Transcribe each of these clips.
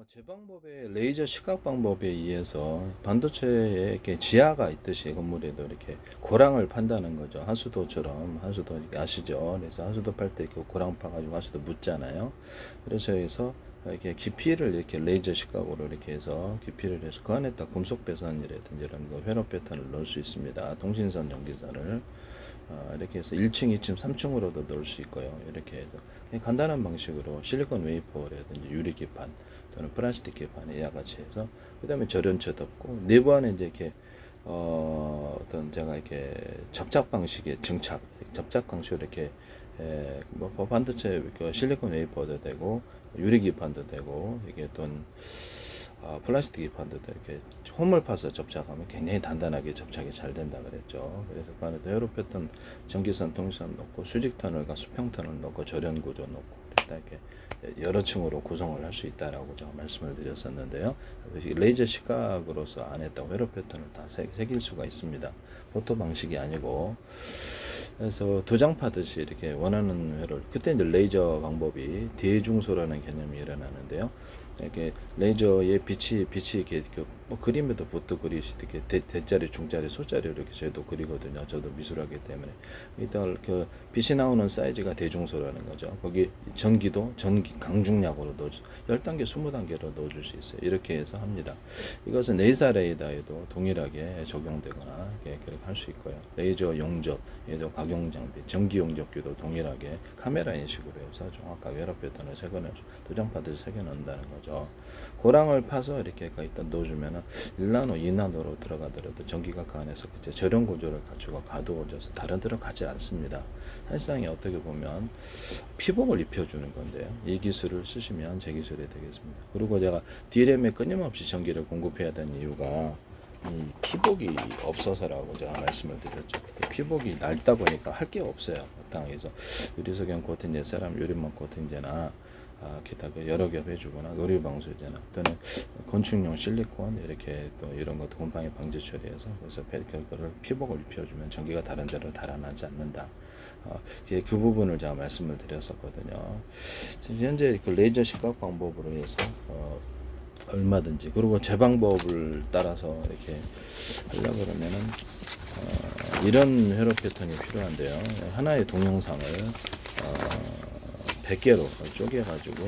제 방법에 레이저 시각 방법에 의해서 반도체에 이렇게 지하가 있듯이 건물에도 이렇게 고랑을 판다는 거죠. 하수도처럼 하수도 이렇게 아시죠? 그래서 하수도 팔 때 이렇게 고랑 파가지고 하수도 묻잖아요. 그래서 여기서 이렇게 깊이를 이렇게 레이저 시각으로 이렇게 해서 깊이를 해서 그 안에 딱 금속 배선이라든지 이런 거 회로 패턴을 넣을 수 있습니다. 통신선 전기선을 이렇게 해서 1층, 2층, 3층으로도 넣을 수 있고요. 이렇게 해서 그냥 간단한 방식으로 실리콘 웨이퍼라든지 유리 기판 또는 플라스틱 기판에 이와 같이 해서 그 다음에 절연체 덮고 내부 안에 이제 이렇게 어떤 제가 이렇게 접착 방식의 증착, 접착 방식으로 이렇게 뭐 반도체 그 실리콘 웨이퍼도 되고 유리 기판도 되고 이게 또 플라스틱 기판도 이렇게 홈을 파서 접착하면 굉장히 단단하게 접착이 잘 된다 그랬죠. 그래서 그 안에도 회로 패턴, 전기선, 통선 넣고 수직 터널과 수평 터널 넣고 절연 구조 넣고 이렇게 여러 층으로 구성을 할 수 있다라고 제가 말씀을 드렸었는데요. 레이저 시각으로서 안에 딱 회로 패턴을 다 새길 수가 있습니다. 포토 방식이 아니고. 그래서 도장 파듯이 이렇게 원하는 회로를, 그때 이제 레이저 방법이 대중소라는 개념이 일어나는데요. 이렇게 레이저의 빛이 이렇게 뭐 그림에도 보트 그리시 이렇게 대자리, 중자리, 소자리 이렇게 저희도 그리거든요. 저도 미술하기 때문에 일단 그 빛이 나오는 사이즈가 대중소라는 거죠. 거기 전기도 전기 강중량으로 넣어 10단계, 20단계로 넣어줄 수 있어요. 이렇게 해서 합니다. 이것은 레이저 레이더에도 동일하게 적용되거나 그렇게 할 수 있고요. 레이저 용접, 레이저 각용 장비, 전기 용접기도 동일하게 카메라 인식으로 해서 정확하게 회로 패턴을 도장파듯이 새겨 넣는다는 거죠. 고랑을 파서 이렇게 일단 넣어주면은 1나노, 2나노로 들어가더라도 전기가 그 안에서 절연 구조를 갖추고 가두어져서 다른 데로 가지 않습니다. 사실상 어떻게 보면 피복을 입혀주는 건데요. 이 기술을 쓰시면 제 기술이 되겠습니다. 그리고 제가 D램에 끊임없이 전기를 공급해야 되는 이유가 이 피복이 없어서라고 제가 말씀을 드렸죠. 피복이 낡다 보니까 할 게 없어요. 땅에서 유리석연 코팅제, 세라믹 유리망 코팅제나 기타 여러 겹 해주거나 의류방수제나 또는 건축용 실리콘 이렇게 또 이런 것도 곰팡이 방지 처리해서 그래서 그거를 피복을 입혀주면 전기가 다른 데로 달아나지 않는다. 그 부분을 제가 말씀을 드렸었거든요. 현재 그 레이저 시각 방법으로 해서 얼마든지, 그리고 제 방법을 따라서 이렇게 하려고 그러면은 이런 회로 패턴이 필요한데요. 하나의 동영상을 100개로 쪼개가지고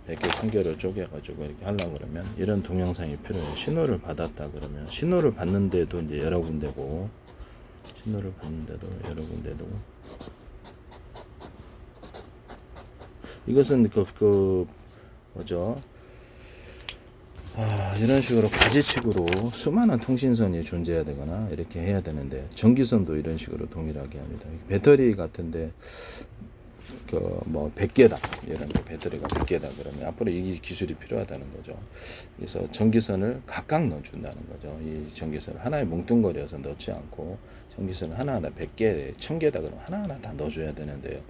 이렇게 100개, 1000개로 쪼개가지고 이렇게 하려고 그러면 이런 동영상이 필요해요. 신호를 받았다 그러면 신호를 받는데도 이제 여러 군데고, 신호를 받는데도 여러 군데고, 이것은 뭐죠? 이런 식으로 가지치기로 수많은 통신선이 존재해야 되거나 이렇게 해야 되는데, 전기선도 이런 식으로 동일하게 합니다. 배터리 같은데 뭐 100개다 이런 거, 배터리가 100개다 그러면 앞으로 이 기술이 필요하다는 거죠. 그래서 전기선을 각각 넣어준다는 거죠. 이 전기선을 하나에 뭉뚱거려서 넣지 않고 전기선을 하나하나 100개, 1000개다 그러면 하나하나 다 넣어줘야 되는데요.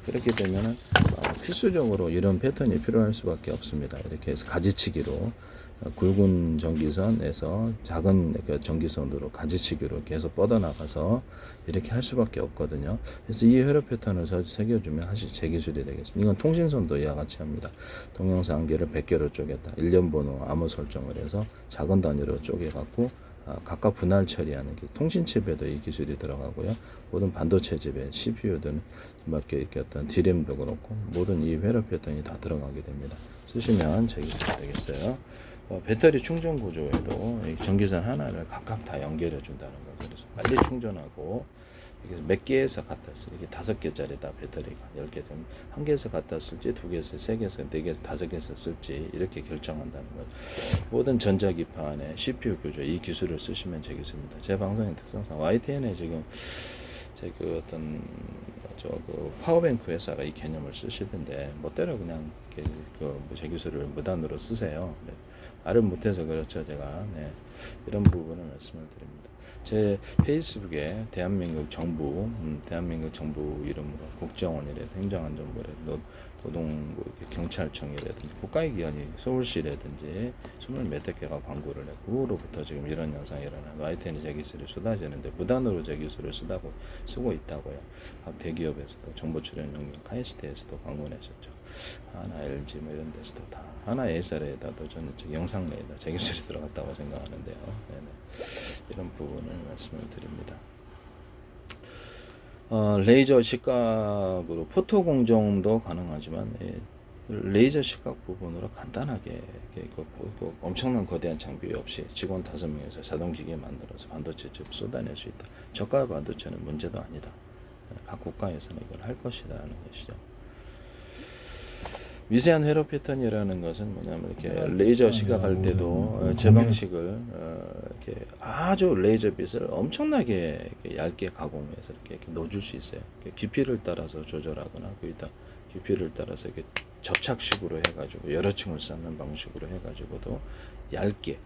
그렇게 되면은 필수적으로 이런 패턴이 필요할 수밖에 없습니다. 이렇게 해서 가지치기로 굵은 전기선에서 작은 전기선으로 가지치기로 계속 뻗어나가서 이렇게 할 수밖에 없거든요. 그래서 이 회로 패턴을 새겨주면 사실 제 기술이 되겠습니다. 이건 통신선도 이와 같이 합니다. 동영상 한 개를 100개로 쪼갰다. 일련 번호 암호 설정을 해서 작은 단위로 쪼개갖고 각각 분할 처리하는 게 통신칩에도 이 기술이 들어가고요. 모든 반도체 칩에 CPU든 이렇게 어떤 D램도 그렇고 모든 이 회로 패턴이 다 들어가게 됩니다. 쓰시면 제 기술이 되겠어요. 배터리 충전 구조에도 전기선 하나를 각각 다 연결해 준다는 거죠. 그래서 빨리 충전하고 이게 몇 개에서 갖다 쓸, 이게 5개짜리다 배터리가 10개 되면 한 개에서 갖다 쓸지, 2개에서, 3개에서, 4개에서, 5개에서 쓸지 이렇게 결정한다는 거죠. 모든 전자기판에 CPU 구조 이 기술을 쓰시면 제 기술입니다. 제 방송의 특성상 YTN에 지금 제 어떤 파워뱅크 회사가 이 개념을 쓰시던데 멋대로 그냥 제 기술을 무단으로 쓰세요. 말을 못해서 그렇죠. 제가 이런 부분을 말씀을 드립니다. 제 페이스북에 대한민국 정부 이름으로 국정원이라든지 행정안전부라든지 노동부 경찰청이라든지 국가의 기관이 서울시라든지 20몇 개가 광고를 해. 그 후로부터 지금 이런 현상이 일어나고 YTN이 제 기술이 쏟아지는데 무단으로 제 기술을 쓰고 있다고요. 각 대기업에서도 정보 출연 용역 카이스트에서도 광고 내셨죠. 하나 LG 뭐 이런 데서도 다 하나 A사례에다도 저는 영상 레이더 제 기술이 들어갔다고 생각하는데요. 네네. 이런 부분을 말씀을 드립니다. 레이저 시각으로 포토 공정도 가능하지만 레이저 시각 부분으로 간단하게 엄청난 거대한 장비 없이 직원 5명에서 자동기계 만들어서 반도체를 쏟아낼 수 있다. 저가 반도체는 문제도 아니다. 각 국가에서는 이걸 할 것이라는 것이죠. 미세한 회로 패턴이라는 것은 뭐냐면 이렇게 레이저 시각할 때도 제 방식을 이렇게 아주 레이저 빛을 엄청나게 이렇게 얇게 가공해서 이렇게 넣어줄 수 있어요. 깊이를 따라서 조절하거나 거기다 깊이를 따라서 이렇게 접착식으로 해가지고 여러 층을 쌓는 방식으로 해가지고도 얇게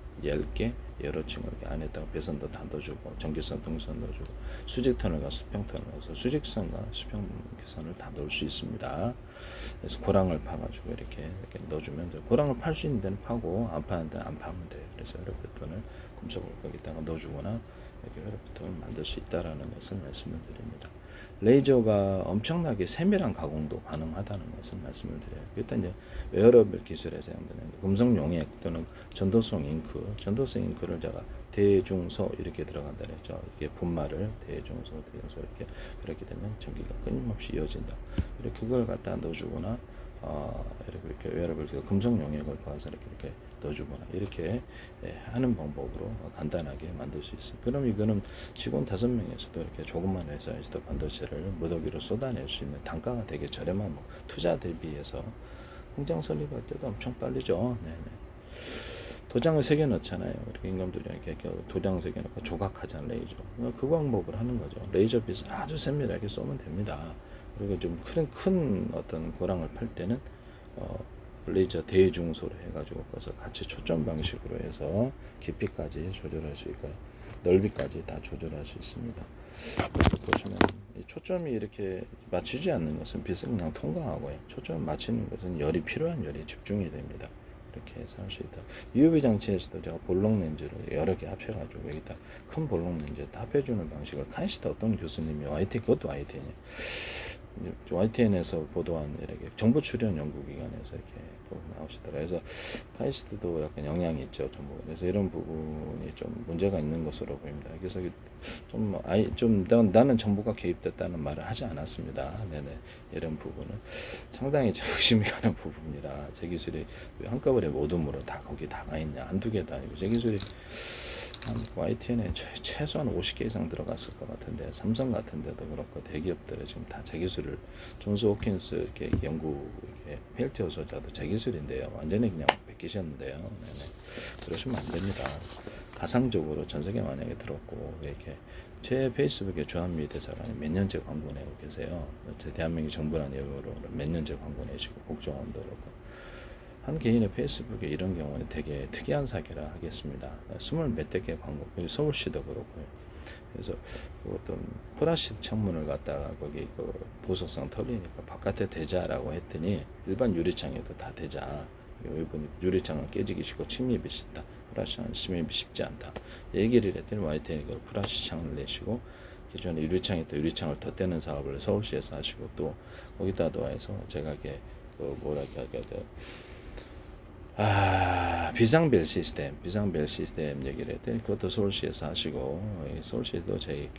여러 층을 안에다가 배선도 다 넣어주고 전기선 등선 넣어주고 수직선과 수평선을 넣어서 수직선과 수평선을 다 넣을 수 있습니다. 그래서 고랑을 파가지고 이렇게 넣어주면 고랑을 팔 수 있는 데는 파고 안 파는 데는 안 파면 돼요. 그래서 여러 패턴을 금속을 거기다가 넣어주거나 이렇게 여러 패턴을 만들 수 있다라는 것을 말씀을 드립니다. 레이저가 엄청나게 세밀한 가공도 가능하다는 것을 말씀을 드려요. 일단 이제 웨어러블 기술에 사용되는 금속 용액 또는 전도성 잉크를 제가 대중소 이렇게 들어간다 그랬죠. 이게 분말을 대중소 이렇게 그렇게 되면 전기가 끊임없이 이어진다. 이렇게 그걸 갖다 넣어주거나 이렇게 웨어러블 금속 용액을 봐서 이렇게 넣어주거나 이렇게 하는 방법으로 간단하게 만들 수 있습니다. 그럼 이거는 직원 5명에서도 이렇게 조그만 회사에서도 반도체를 무더기로 쏟아낼 수 있는 단가가 되게 저렴한 투자 대비해서 공장 설립할 때도 엄청 빠르죠. 네네. 도장을 새겨 넣잖아요. 이렇게 임금들이 이렇게 도장 새겨 넣고 조각하잖아요. 레이저. 그 방법을 하는 거죠. 레이저 빛을 아주 세밀하게 쏘면 됩니다. 그리고 좀 큰 어떤 고랑을 팔 때는 레이저 대중소로 해가지고 그래서 같이 초점 방식으로 해서 깊이까지 조절할 수 있고 넓이까지 다 조절할 수 있습니다. 보시면 초점이 이렇게 맞추지 않는 것은 빛을 그냥 통과하고요. 초점을 맞추는 것은 열이 필요한 열이 집중이 됩니다. 이렇게 해서 할 수 있다. UV 장치에서도 제가 볼록 렌즈를 여러 개 합쳐가지고 여기다 큰 볼록 렌즈 합해주는 방식을 카이스트 어떤 교수님이 그것도 YTN에서 보도한 이렇게 정부 출연 연구기관에서 이렇게 나오시더라고요. 그래서 카이스트도 약간 영향이 있죠. 그래서 이런 부분이 좀 문제가 있는 것으로 보입니다. 그래서 나는 정부가 개입됐다는 말을 하지 않았습니다. 네네. 이런 부분은 상당히 의심이 가는 부분입니다. 제 기술이 왜 한꺼번에 모둠으로 다 거기 다가 있냐. 한두 개도 아니고 제 기술이 YTN에 최소한 50개 이상 들어갔을 것 같은데 삼성 같은 데도 그렇고 대기업들은 지금 다 제 기술을 존스 호킨스 이렇게 연구 이렇게 펠트 요소자도 제 기술인데요. 완전히 그냥 베끼셨는데요. 네네. 그러시면 안 됩니다. 가상적으로 전 세계 만약에 들었고 이렇게 제 페이스북에 조한미 대사관이 몇 년째 광고 내고 계세요. 대한민국 정부란 이유로 몇 년째 광고 내시고 국정원도 그렇고 한 개인의 페이스북에 이런 경우는 되게 특이한 사례라 하겠습니다. 20몇 대 개 광고, 서울시도 그렇고요. 그래서 어떤 플라스틱 창문을 갖다가 거기 보석상 털리니까 바깥에 대자라고 했더니 일반 유리창에도 다 대자. 이분이 유리창은 깨지기 쉽고 침입이 쉽다. 플라스틱은 침입이 쉽지 않다. 얘기를 했더니 YTN이 플라스틱 창을 내시고 기존에 유리창에 또 유리창을 덧대는 사업을 서울시에서 하시고 또 거기다 더해서 제가 이게 비상벨 시스템 얘기를 했더니 그것도 서울시에서 하시고 서울시도 제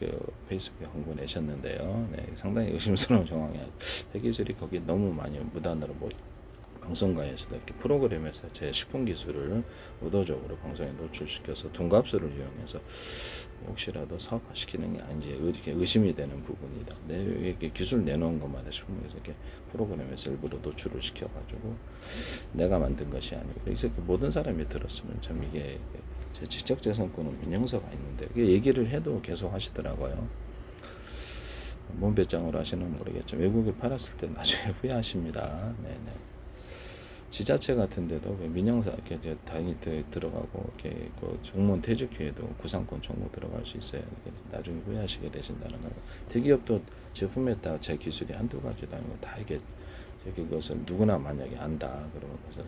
페이스북에 홍보 내셨는데요. 네, 상당히 의심스러운 상황이에요. 대기술이 거기 너무 많이 무단으로 방송가에서도 이렇게 프로그램에서 제 식품 기술을 의도적으로 방송에 노출시켜서 둔갑수를 이용해서 혹시라도 사업화시키는 게 아닌지 이렇게 의심이 되는 부분이다. 이렇게 기술 내놓은 것마다 식품에서 이렇게 프로그램에서 일부러 노출을 시켜가지고 내가 만든 것이 아니고 그래서 모든 사람이 들었으면 참 이게 제 지적재산권은 민영서가 있는데 얘기를 해도 계속 하시더라고요. 뭔 배짱으로 하시는 모르겠죠. 외국에 팔았을 때 나중에 후회하십니다. 네네. 지자체 같은 데도 민영사 이렇게 다행히 들어가고 이렇게 정무원 퇴직후에도 구상권 정보 들어갈 수 있어요. 나중에 후회하시게 되신다는 거. 대기업도 제품에 따라 제 기술이 한두 가지도 아니고 다 이게 그것을 누구나 만약에 안다 그러면 그래서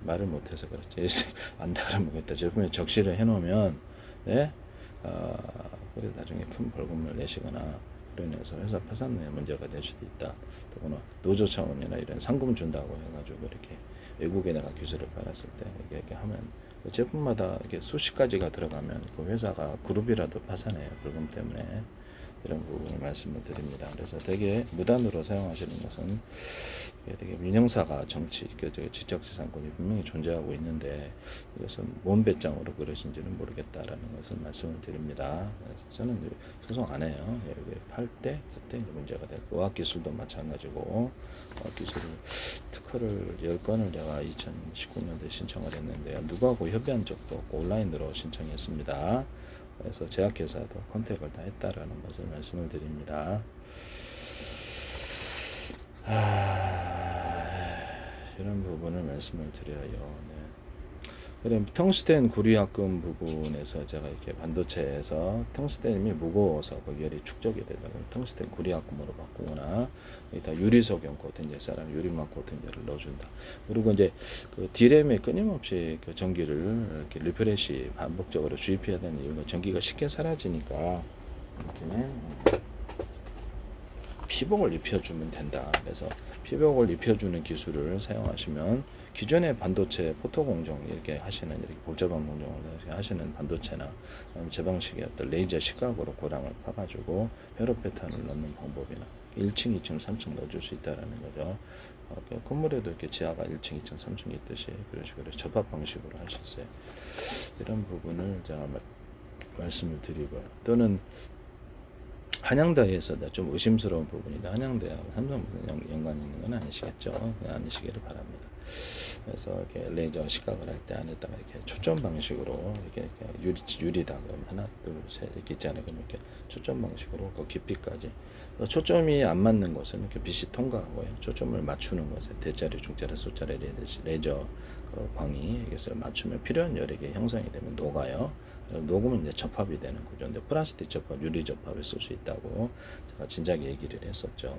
말을 못해서 그렇지 안다 그러면 그때 제품에 적시를 해놓으면 그래 나중에 큰 벌금을 내시거나 그로 인해서 회사 파산의 문제가 될 수도 있다. 또는 노조 차원이나 이런 상금 준다고 해가지고 이렇게 외국에다가 기술을 팔았을 때 이렇게 하면 그 제품마다 이렇게 수십 가지가 들어가면 그 회사가 그룹이라도 파산해요. 불금 때문에. 이런 부분을 말씀을 드립니다. 그래서 되게 무단으로 사용하시는 것은 되게 민영사가 정치, 지적재산권이 분명히 존재하고 있는데 이것은 뭔 배짱으로 그러신지는 모르겠다라는 것을 말씀을 드립니다. 그래서 저는 소송 안 해요. 팔 때 그때 문제가 되고 어학기술도 마찬가지고 어학기술을 특허를 10건을 제가 2019년도에 신청을 했는데요. 누구하고 협의한 적도 없고 온라인으로 신청했습니다. 그래서 제약회사도 컨택을 다 했다라는 것을 말씀을 드립니다. 이런 부분을 말씀을 드려요. 네. 그럼 텅스텐 구리합금 부분에서 제가 이렇게 반도체에서 텅스텐이 무거워서 그 열이 축적이 되다가 텅스텐 구리합금으로 바꾸거나 일단 유리 석영 코팅제사랑 유리막 코팅제를 넣어준다. 그리고 이제 그 D램에 끊임없이 그 전기를 이렇게 리프레시 반복적으로 주입해야 되는 이유가 전기가 쉽게 사라지니까 이렇게 피복을 입혀주면 된다. 그래서 피복을 입혀주는 기술을 사용하시면 기존의 반도체 포토 공정 이렇게 하시는 이렇게 복잡한 공정을 하시는 반도체나 제 방식의 어떤 레이저 시각으로 고랑을 파가지고 회로 패턴을 넣는 방법이나 1층, 2층, 3층 넣어줄 수 있다라는 거죠. 건물에도 이렇게 지하가 1층, 2층, 3층이 있듯이 그런 식으로 접합 방식으로 하셨어요. 이런 부분을 제가 말씀을 드리고요. 또는 한양대에서 좀 의심스러운 부분이다. 한양대하고 삼성 무슨 연관이 있는 건 아니시겠죠? 아니시기를 바랍니다. 그래서 이렇게 레이저 시각을 할 때 안에다가 이렇게 초점 방식으로 이렇게 유리다 그러면 하나, 둘, 셋 이렇게 있잖아요. 그럼 이렇게 초점 방식으로 그 깊이까지 초점이 안 맞는 것은 이렇게 빛이 통과하고요. 초점을 맞추는 것에 대자리, 중자리, 소자리 레이저 그 광이 이것을 맞추면 필요한 여력이 형성이 되면 녹아요. 녹으면 이제 접합이 되는 구조인데 플라스틱 접합, 유리 접합을 쓸 수 있다고 제가 진작 얘기를 했었죠.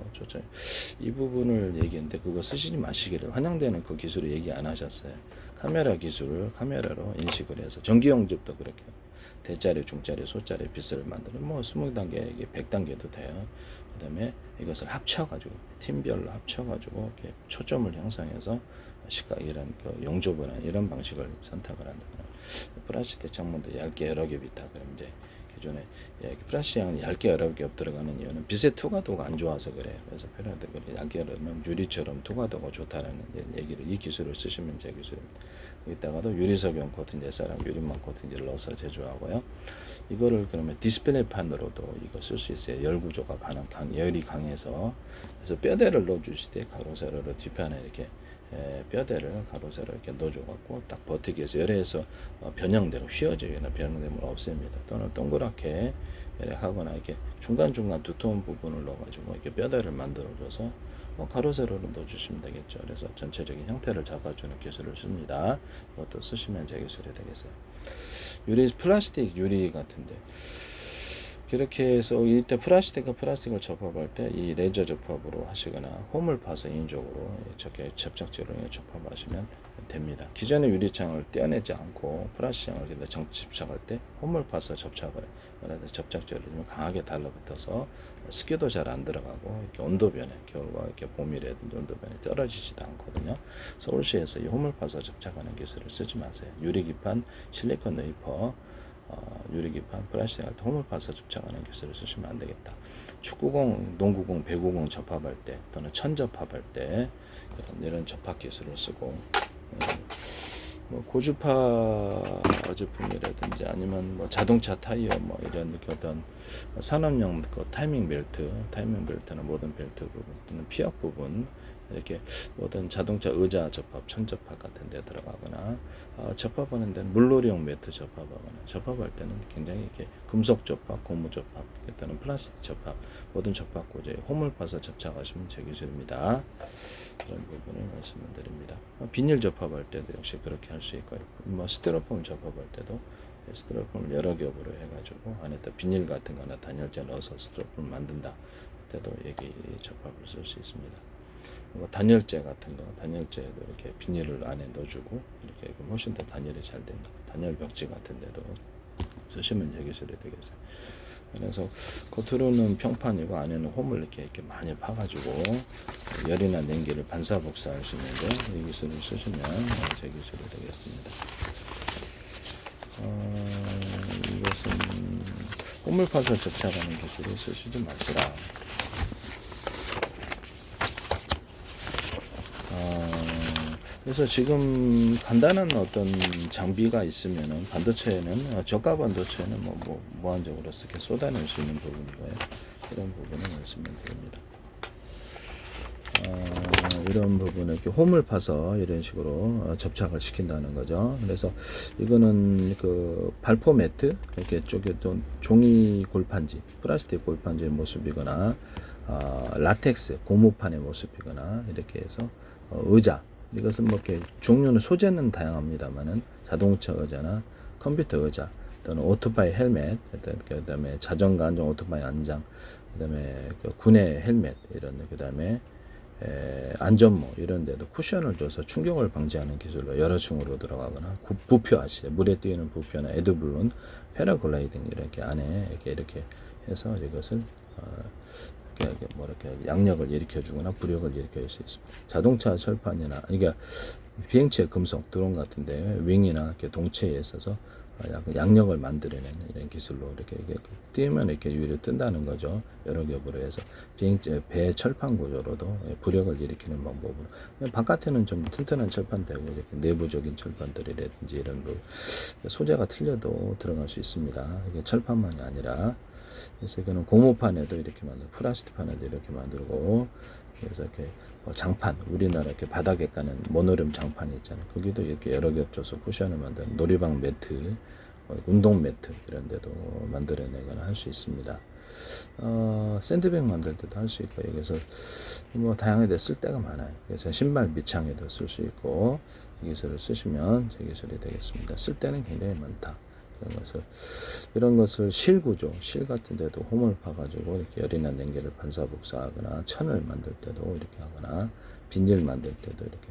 이 부분을 얘기했는데 그거 쓰시지 마시기를. 한양대는 그 기술을 얘기 안 하셨어요. 카메라 기술을 카메라로 인식을 해서 전기 용접도 그렇게 대자리, 중자리, 소자리 빛을 만드는 뭐 20단계, 100단계도 돼요. 그 다음에 이것을 합쳐가지고 팀별로 합쳐가지고 이렇게 초점을 형성해서 시각 이런 그 용접을 하는 이런 방식을 선택을 한다. 플라스틱 창문도 얇게 여러 겹이 있다. 그럼 이제 기존에 플라스틱은 얇게 여러 겹 들어가는 이유는 빛의 투과도가 안 좋아서 그래요. 그래서 필요하다. 얇게 여러면 유리처럼 투과도가 좋다라는 얘기를 이 기술을 쓰시면 제 기술입니다. 여기다가도 유리석용 코팅제사랑 유리막 코팅제를 넣어서 제조하고요. 이거를 그러면 디스플레이판으로도 이거 쓸 수 있어요. 열 구조가 열이 강해서 그래서 뼈대를 넣어주실 때 가로 세로로 뒷판에 이렇게 뼈대를 가로 세로 이렇게 넣어줘갖고 딱 버티기 위해서 열에서 변형되고 휘어지거나 변형됨을 없앱니다. 또는 동그랗게 하거나 이렇게 중간중간 두터운 부분을 넣어가지고 이렇게 뼈대를 만들어줘서 가로 세로로 넣어주시면 되겠죠. 그래서 전체적인 형태를 잡아주는 기술을 씁니다. 이것도 쓰시면 제 기술이 되겠어요. 유리, 플라스틱 유리 같은데 그렇게 해서 이때 플라스틱을 접합할 때 이 레이저 접합으로 하시거나 홈을 파서 인적으로 저렇게 접착제로 접합하시면 됩니다. 기존의 유리창을 떼어내지 않고 플라스틱을 접착할 때 홈을 파서 접착을 해요. 그래서 접착제를 좀 강하게 달라붙어서 습기도 잘 안 들어가고 이렇게 온도 변에 겨울과 이렇게 봄이라든지 온도 변에 떨어지지도 않거든요. 서울시에서 이 홈을 파서 접착하는 기술을 쓰지 마세요. 유리기판, 실리콘 웨이퍼 유리기판, 플라스틱 할 때 홈을 파서 접착하는 기술을 쓰시면 안 되겠다. 축구공, 농구공, 배구공 접합할 때 또는 천 접합할 때 이런 접합 기술을 쓰고 뭐 고주파 제품이라든지 아니면 뭐 자동차 타이어 뭐 이런 어떤 산업용 그 타이밍 벨트는 모든 벨트 부분 또는 피혁 부분 이렇게 모든 자동차 의자 접합, 천 접합 같은 데 들어가거나 접합하는 데는 물놀이용 매트 접합하거나 접합할 때는 굉장히 이렇게 금속 접합, 고무 접합, 또는 플라스틱 접합 모든 접합 고제에 홈을 파서 접착하시면 제 기술입니다. 그런 부분을 말씀을 드립니다. 비닐 접합할 때도 역시 그렇게 할 수 있고요. 뭐 스티로폼 접합할 때도 스티로폼을 여러 겹으로 해가지고 안에다 비닐 같은 거나 단열재 넣어서 스티로폼을 만든다. 그때도 여기 접합을 쓸 수 있습니다. 뭐 단열재 같은 거, 단열재도 이렇게 비닐을 안에 넣어주고 이렇게 훨씬 더 단열이 잘 됩니다. 단열 벽지 같은 데도 쓰시면 제 기술이 되겠어요. 그래서 겉으로는 평판이고 안에는 홈을 이렇게 많이 파가지고 열이나 냉기를 반사복사할 수 있는데 이 기술을 쓰시면 제 기술이 되겠습니다. 이것은 홈을 파서 접착하는 기술을 쓰시지 마시라. 그래서 지금 간단한 어떤 장비가 있으면은 반도체에는 저가 반도체는 뭐 무한적으로 이렇게 쏟아낼 수 있는 부분이고요. 이런 부분을 말씀을 드립니다. 이런 부분을 이렇게 홈을 파서 이런 식으로 접착을 시킨다는 거죠. 그래서 이거는 그 발포 매트 이렇게 쪼개둔 종이 골판지, 플라스틱 골판지의 모습이거나 라텍스 고무판의 모습이거나 이렇게 해서 의자, 이것은 뭐 이렇게 종류는 소재는 다양합니다만은 자동차 의자나 컴퓨터 의자 또는 오토바이 헬멧, 그다음에 자전거 안정 오토바이 안장, 그다음에 그 군의 헬멧 이런, 그다음에 안전모 이런 데도 쿠션을 줘서 충격을 방지하는 기술로 여러 층으로 들어가거나 부표 아시죠? 물에 뛰는 부표나 에드블론, 패러글라이딩 이렇게 안에 이렇게 해서 이것을 이렇게 양력을 일으켜주거나 부력을 일으킬 수 있습니다. 자동차 철판이나 이게 비행체 금속 드론 같은데 윙이나 이렇게 동체에 있어서 양력을 만들어내는 이런 기술로 이렇게 뛰면 이렇게 위로 뜬다는 거죠. 여러 겹으로 해서 비행체 배 철판 구조로도 부력을 일으키는 방법으로, 바깥에는 좀 튼튼한 철판 되고 이렇게 내부적인 철판들이라든지 이런 소재가 틀려도 들어갈 수 있습니다. 이게 철판만이 아니라, 그래서 이거는 고무판에도 이렇게 만들고 플라스틱판에도 이렇게 만들고, 그래서 이렇게 장판, 우리나라 이렇게 바닥에 까는 모노륨 장판이 있잖아요. 거기도 이렇게 여러 겹쳐서 쿠션을 만드는 놀이방 매트, 운동 매트 이런 데도 만들어내거나 할 수 있습니다. 샌드백 만들 때도 할 수 있고, 여기서 뭐 다양하게 쓸 데가 많아요. 그래서 신발 밑창에도 쓸 수 있고, 이 기술을 쓰시면 제 기술이 되겠습니다. 쓸 데는 굉장히 많다. 이런 것을 실 구조, 실 같은 데도 홈을 파가지고 이렇게 열이나 냉기를 반사복사하거나 천을 만들 때도 이렇게 하거나, 비닐 만들 때도 이렇게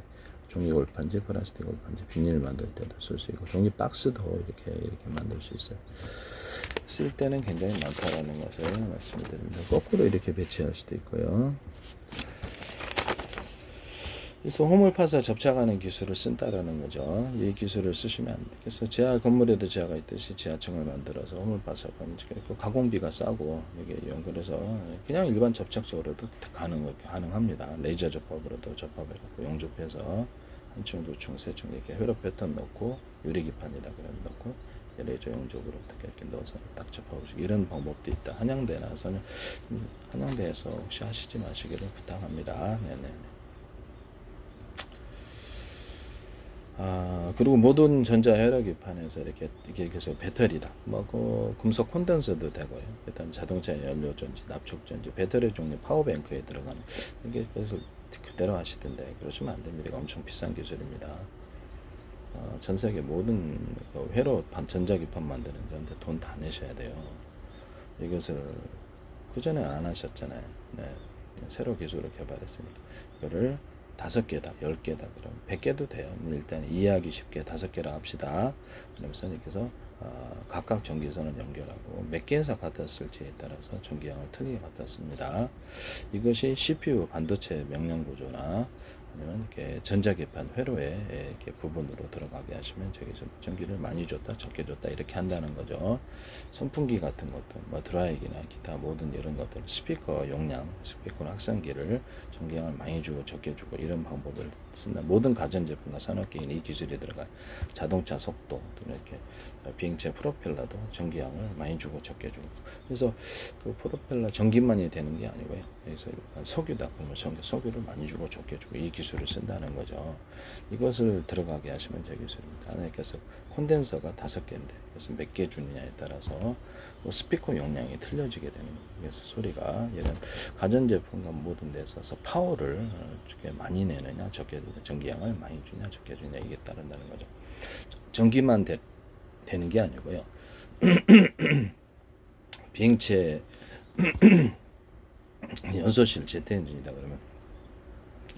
종이 골판지, 플라스틱 골판지, 비닐 만들 때도 쓸 수 있고, 종이 박스도 이렇게 만들 수 있어요. 쓸 때는 굉장히 많다라는 것을 말씀드립니다. 거꾸로 이렇게 배치할 수도 있고요. 그래서 홈을 파서 접착하는 기술을 쓴다라는 거죠. 이 기술을 쓰시면 안 돼요. 그래서 지하 건물에도 지하가 있듯이 지하층을 만들어서 홈을 파서 가공비가 싸고, 이게 연결해서 그냥 일반 접착적으로도 가능합니다. 레이저 접합으로도 접합해갖고 용접해서 한 층, 두 층, 세 층 이렇게 회로 패턴 넣고, 유리기판이다 그러면 넣고 레이저 용접으로 이렇게 넣어서 딱 접하고, 이런 방법도 있다. 한양대에서 혹시 하시지 마시기를 부탁합니다. 네네. 그리고 모든 전자 혈액기판에서 이렇게 해서 배터리다. 금속 콘덴서도 되고요. 그다음 자동차 연료 전지, 납축 전지, 배터리 종류 파워뱅크에 들어가는, 이게 그래서 그대로 하시던데 그러시면 안 됩니다. 엄청 비싼 기술입니다. 전 세계 모든 회로 전자기판 만드는 데한테 돈 다 내셔야 돼요. 이것을 그 전에 안 하셨잖아요. 네. 새로 기술을 개발했으니까 이거를 5개다, 10개다, 그럼 100개도 돼요. 일단 이해하기 쉽게 5개라 합시다. 그러면서 이렇게 해서 각각 전기선을 연결하고 몇 개에서 갖다 쓸지에 따라서 전기량을 틀리게 갖다 씁니다. 이것이 CPU 반도체 명령 구조나 아니면 이렇게 전자기판 회로에 이렇게 부분으로 들어가게 하시면 저기서 전기를 많이 줬다, 적게 줬다 이렇게 한다는 거죠. 선풍기 같은 것도, 뭐 드라이기나 기타 모든 이런 것들, 스피커 용량, 스피커 확산기를 전기량을 많이 주고 적게 주고 이런 방법을 쓴다. 모든 가전제품과 산업계에는 이 기술이 들어가요. 자동차 속도 또는 이렇게 비행체 프로펠러도 전기량을 많이 주고 적게 주고. 그래서 그 프로펠러 전기만이 되는 게 아니고요. 그래서 석유다 그러면 석유를 많이 주고 적게 주고 이 기술을 쓴다는 거죠. 이것을 들어가게 하시면 제 기술입니다. 그래서 콘덴서가 5개인데 그래서 몇 개 주느냐에 따라서 스피커 용량이 틀려지게 되는 거예요. 그래서 소리가 이런 가전제품과 모든 데 있어서 파워를 많이 내느냐 적게 전기량을 많이 주냐 적게 주냐 이게 따른다는 거죠. 전기만 되는 게 아니고요. 비행체 연소실 제트 엔진이다 그러면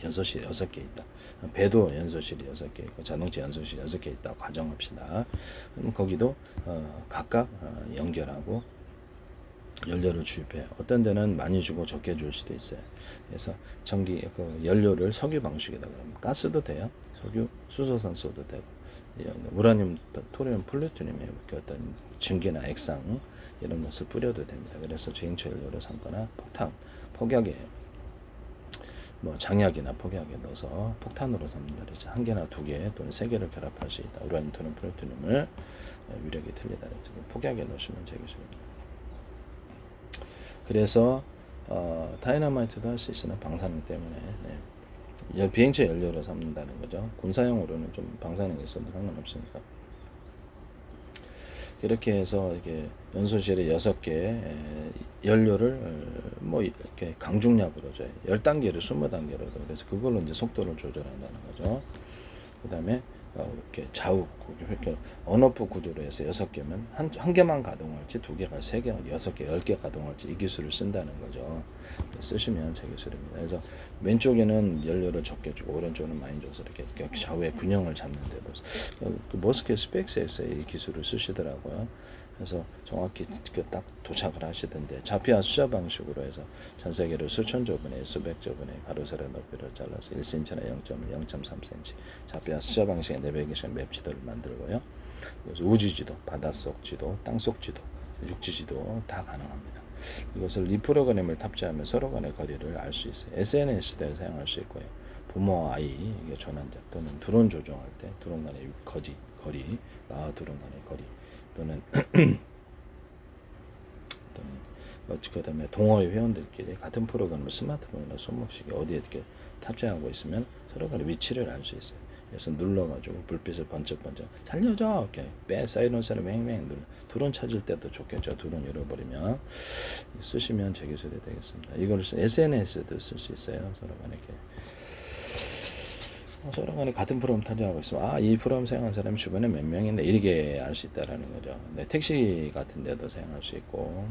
연소실이 6개 있다. 배도 연소실이 6개 있고 자동차 연소실이 6개 있다 가정합시다. 그럼 거기도 각각 연결하고 연료를 주입해요. 어떤 데는 많이 주고 적게 줄 수도 있어요. 그래서 연료를 석유 방식이다 그러면 가스도 돼요. 석유, 수소산소도 되고, 우라늄, 토리움, 플루토늄의 어떤 증기나 액상 이런 것을 뿌려도 됩니다. 그래서 제행처 연료를 삼거나 폭약에 장약이나 폭약에 넣어서 폭탄으로 삼는다 그러죠. 한 개나 두 개 또는 세 개를 결합할 수 있다. 우라늄, 토리움, 플루토늄을 위력이 틀리다 그러죠. 폭약에 넣으시면 제기술입니다. 그래서 다이너마이트도 할 수 있으나 방사능 때문에 비행체 연료로 삼는다는 거죠. 군사용으로는 좀 방사능이 있어도 상관없으니까. 이렇게 해서 이게 연소실에 6개 연료를 이렇게 강중량으로 줘요. 10단계를 20단계로. 그래서 그걸로 이제 속도를 조절한다는 거죠. 그 다음에 이렇게 좌우 이렇게 언오프 구조로 해서 6개면 한 개만 가동할지 2개가 3개, 6개, 10개 가동할지 이 기술을 쓴다는 거죠. 쓰시면 제 기술입니다. 그래서 왼쪽에는 연료를 적게 주고 오른쪽은 많이 줘서 이렇게 좌우의 균형을 잡는데도 그 머스크 스펙스에서 이 기술을 쓰시더라고요. 그래서 정확히 딱 도착을 하시던데 좌표와 숫자 방식으로 해서 전 세계를 수천 조분의 수백 조분의 가로세로 높이를 잘라서 1cm나 0.1, 0.3cm 좌표와 숫자 방식의 내비게이션 맵 지도를 만들고요. 그래서 우주지도, 바닷속 지도, 땅속 지도, 육지지도 다 가능합니다. 이것을 이 프로그램을 탑재하면 서로 간의 거리를 알 수 있어요. SNS도 사용할 수 있고요. 부모와 아이, 이게 전환자 또는 드론 조종할 때 드론 간의 거리, 나와 드론 간의 거리 또는 그 다음에 동호회 회원들끼리 같은 프로그램을 스마트폰이나 손목시계 어디에 이렇게 탑재하고 있으면 서로 간의 위치를 알 수 있어요. 그래서 눌러가지고 불빛을 번쩍번쩍 살려줘 이렇게 사이런서를 맹맹 눌러 드론 찾을 때도 좋겠죠. 드론 잃어버리면 쓰시면 제 기술이 되겠습니다. 이걸 SNS에도 쓸 수 있어요. 서로 간에 같은 프로그램 탑재하고 있으면 이 프로그램 사용한 사람이 주변에 몇 명인데 이렇게 알 수 있다라는 거죠. 택시 같은 데도 사용할 수 있고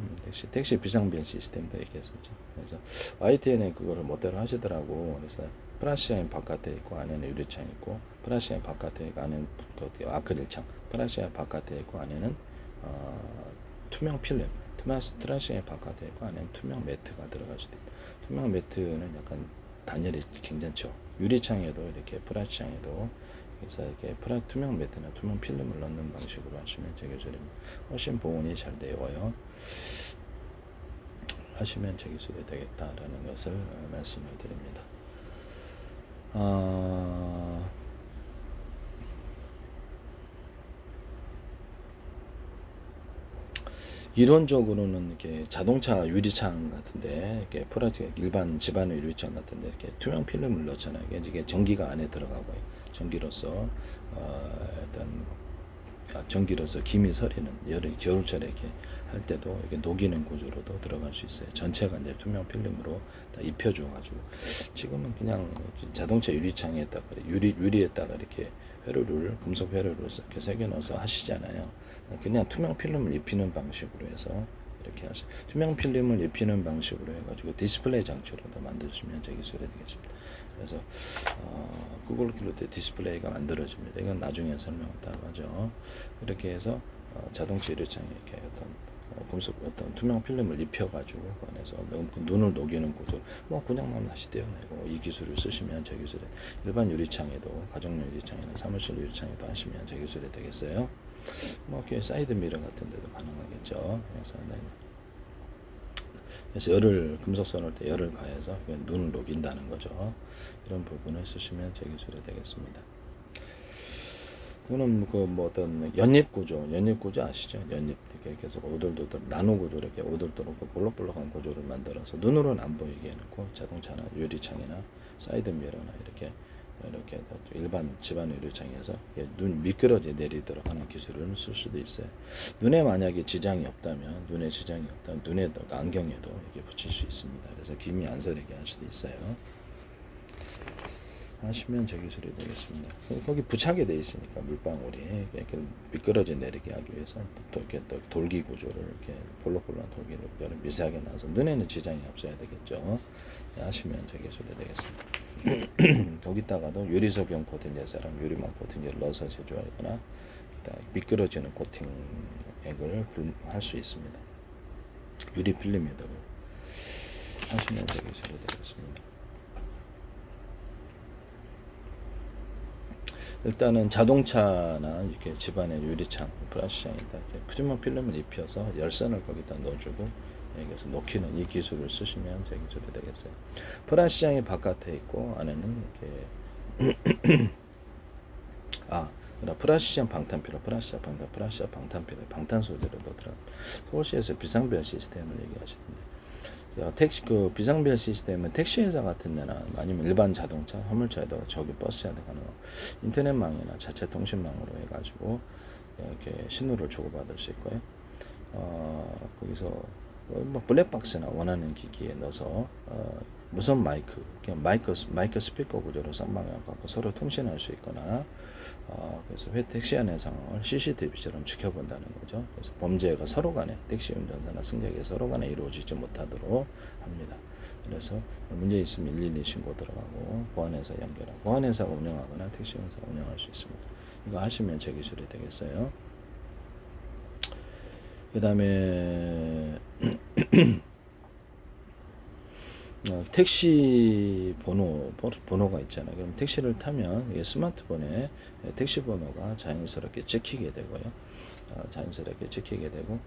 택시 비상벨 시스템도 이렇게 했었죠. 그래서 YTN은 그거를 멋대로 하시더라고. 그래서 프라시아인 바깥에 있고 안에는 유리창 있고 프라시아인 바깥에 있고 안에는 아크릴창 프라시아 바깥에 있고 안에는 투명 필름 프라시아인 바깥에 있고 안에는 투명 매트가 들어갈 수도 있다. 투명 매트는 약간 단열이 괜찮죠. 유리창에도 이렇게 프라시창에도 그래서 이렇게 투명 매트나 투명 필름을 넣는 방식으로 하시면 제 기술입니다. 훨씬 보온이 잘 되어요. 하시면 제 기술이 되겠다라는 것을 말씀을 드립니다. 이론적으로는 이렇게 자동차 유리창 같은데 이렇게 일반 집안의 유리창 같은데 이렇게 투명 필름을 넣잖아요. 이게 전기가 안에 들어가고요. 전기로서 전기로서 김이 서리는 겨울철에 이렇게 할 때도 이렇게 녹이는 구조로도 들어갈 수 있어요. 전체가 이제 투명 필름으로 다 입혀줘가지고 지금은 그냥 자동차 유리창에다가 유리에다가 이렇게 금속 회로를 이렇게 새겨 넣어서 하시잖아요. 그냥 투명 필름을 입히는 방식으로 해서 이렇게 하세요. 투명 필름을 입히는 방식으로 해가지고 디스플레이 장치로도 만드시면 제 기술이 되겠습니다. 그래서 구글 클로드 디스플레이가 만들어집니다. 이건 나중에 설명을 따로 하죠. 이렇게 해서 자동차 유리창에 이렇게 금속 투명 필름을 입혀가지고 안에서 눈을 녹이는 구조 그냥만 다시 떼어내고 이 기술을 쓰시면 제 기술에 일반 유리창에도 가정용 유리창이나 사무실 유리창에도 하시면 제 기술이 되겠어요. 이렇게 사이드 미러 같은 데도 가능하겠죠. 그래서 금속선 올 때 열을 가해서 눈을 녹인다는 거죠. 이런 부분을 쓰시면 제 기술이 되겠습니다. 이거는 어떤 연잎 구조 아시죠? 연잎 이렇게 계속 오돌도돌 나노 구조 이렇게 오돌도돌 볼록볼록한 구조를 만들어서 눈으로는 안 보이게 해놓고 자동차나 유리창이나 사이드 미러나 이렇게 일반 집안 유리창에서 눈 미끄러져 내리도록 하는 기술을 쓸 수도 있어요. 눈에 만약에 지장이 없다면 눈에도 안경에도 이렇게 붙일 수 있습니다. 그래서 김이 안 서리게 할 수도 있어요. 하시면 제 기술이 되겠습니다. 거기 부착이 되어 있으니까 물방울이 이렇게 미끄러져 내리게 하기 위해서 또 이렇게 또 돌기 구조를 이렇게 볼록볼록한 돌기를 미세하게 놔서 눈에는 지장이 없어야 되겠죠. 하시면 제 기술이 되겠습니다. 거기다가도 유리석용 코팅 예사랑 유리막 코팅제를 넣어서 제조하거나 미끄러지는 코팅 액을 할 수 있습니다. 유리 필름에다가 하시면 되게 잘 되겠습니다. 일단은 자동차나 이렇게 집안의 유리창, 플라스창에다 이렇게 프리머 필름을 입혀서 열선을 거기다 넣어주고 여기서 녹이는 이 기술을 쓰시면 제 기술이 되겠어요. 플라스창이 바깥에 있고 안에는 이렇게 플라시션 방탄피로, 플라시션 방탄피로, 방탄소재로 넣더라고요. 서울시에서 비상별 시스템을 얘기하시던데. 그 비상별 시스템은 택시 회사 같은 데나 아니면 일반 자동차, 화물차에다가 저기 버스에다가 가는 인터넷망이나 자체 통신망으로 해가지고 이렇게 신호를 주고받을 수 있고요. 거기서 뭐 블랙박스나 원하는 기기에 넣어서 무선 마이크, 그냥 마이크 스피커 구조로 쌍방향 갖고 서로 통신할 수 있거나 그래서 택시 안의 상황을 CCTV처럼 지켜본다는 거죠. 그래서 범죄가 서로 간에 택시 운전사나 승객이 서로 간에 이루어지지 못하도록 합니다. 그래서 문제 있으면 112 신고 들어가고 보안회사 연결하고 보안회사가 운영하거나 택시 회사가 운영할 수 있습니다. 이거 하시면 제 기술이 되겠어요. 그 다음에 택시 번호가 있잖아요. 그럼 택시를 타면 스마트폰에 택시 번호가 자연스럽게 찍히게 되고요. 자연스럽게 찍히게 되고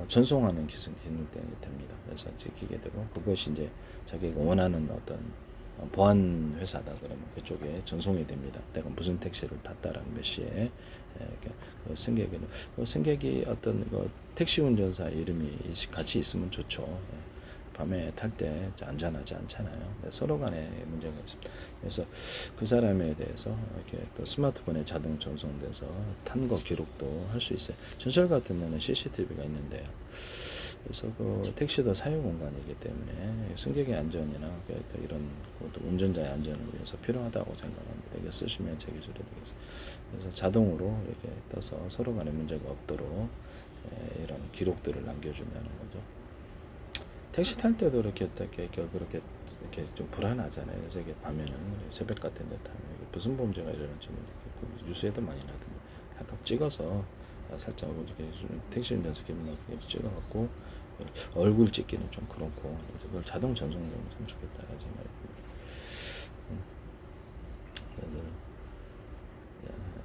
전송하는 기능이 됩니다. 그래서 찍히게 되고 그것이 이제 자기가 원하는 어떤 보안 회사다 그러면 그쪽에 전송이 됩니다. 내가 무슨 택시를 탔다라는 몇 시에 승객이 어떤 택시 운전사 이름이 같이 있으면 좋죠. 밤에 탈 때 안전하지 않잖아요. 서로 간에 문제가 있습니다. 그래서 그 사람에 대해서 이렇게 또 스마트폰에 자동 전송돼서 탄 거 기록도 할 수 있어요. 전철 같은 데는 CCTV가 있는데요. 그래서 그 택시도 사유 공간이기 때문에 승객의 안전이나 이런 운전자의 안전을 위해서 필요하다고 생각합니다. 이거 쓰시면 제 기술이 되겠습니다. 그래서 자동으로 이렇게 떠서 서로 간에 문제가 없도록 이런 기록들을 남겨주는 거죠. 택시 탈 때도 이렇게 좀 불안하잖아요. 그래서 이게 밤에는 새벽 같은 데 타면 무슨 범죄가 일어날지 모르겠고 뉴스에도 많이 나던데 가끔 찍어서 살짝 이렇게 택시 운전사 기분나게 찍어갖고 얼굴 찍기는 좀 그렇고 그래서 그걸 자동 전송되면 참 좋겠다라는 생각이 듭니다.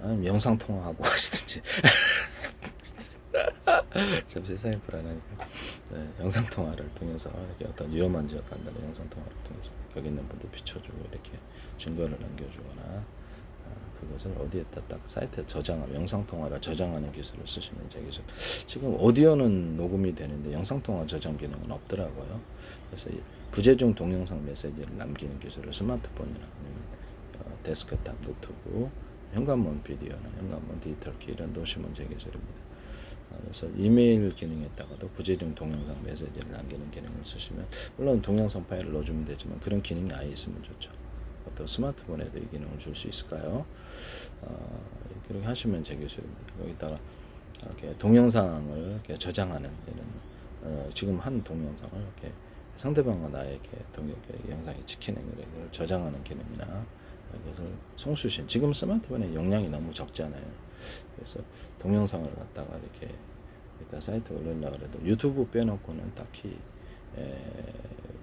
아니면 영상 통화하고 하시든지. 참 세상이 불안하니까 영상 통화를 통해서 이렇게 어떤 위험한 지역 간다는 영상 통화를 통해서 거기 있는 분들 비춰주고 이렇게 증거를 남겨주거나 그것을 어디에다 딱 사이트에 저장하면 영상 통화를 저장하는 기술을 쓰시면 제 기술. 지금 오디오는 녹음이 되는데 영상 통화 저장 기능은 없더라고요. 그래서 부재중 동영상 메시지를 남기는 기술을 스마트폰이나 데스크탑 노트북, 현관문 비디오나 현관문 디지털 키 이런 놓으시면 제 기술입니다. 그래서 이메일 기능에다가도 부재중 동영상 메시지를 남기는 기능을 쓰시면 물론 동영상 파일을 넣어주면 되지만 그런 기능이 아예 있으면 좋죠. 또 스마트폰에도 이 기능을 줄 수 있을까요? 이렇게 하시면 제 기술입니다. 여기다가 이렇게 동영상을 이렇게 저장하는 이런 지금 한 동영상을 이렇게 상대방과 나에게 영상이 찍히는 걸 저장하는 기능이나 그래서 송수신 지금 스마트폰의 용량이 너무 적잖아요. 그래서 동영상을 갖다가 이렇게 일단 사이트에 올리려고 해도 유튜브 빼놓고는 딱히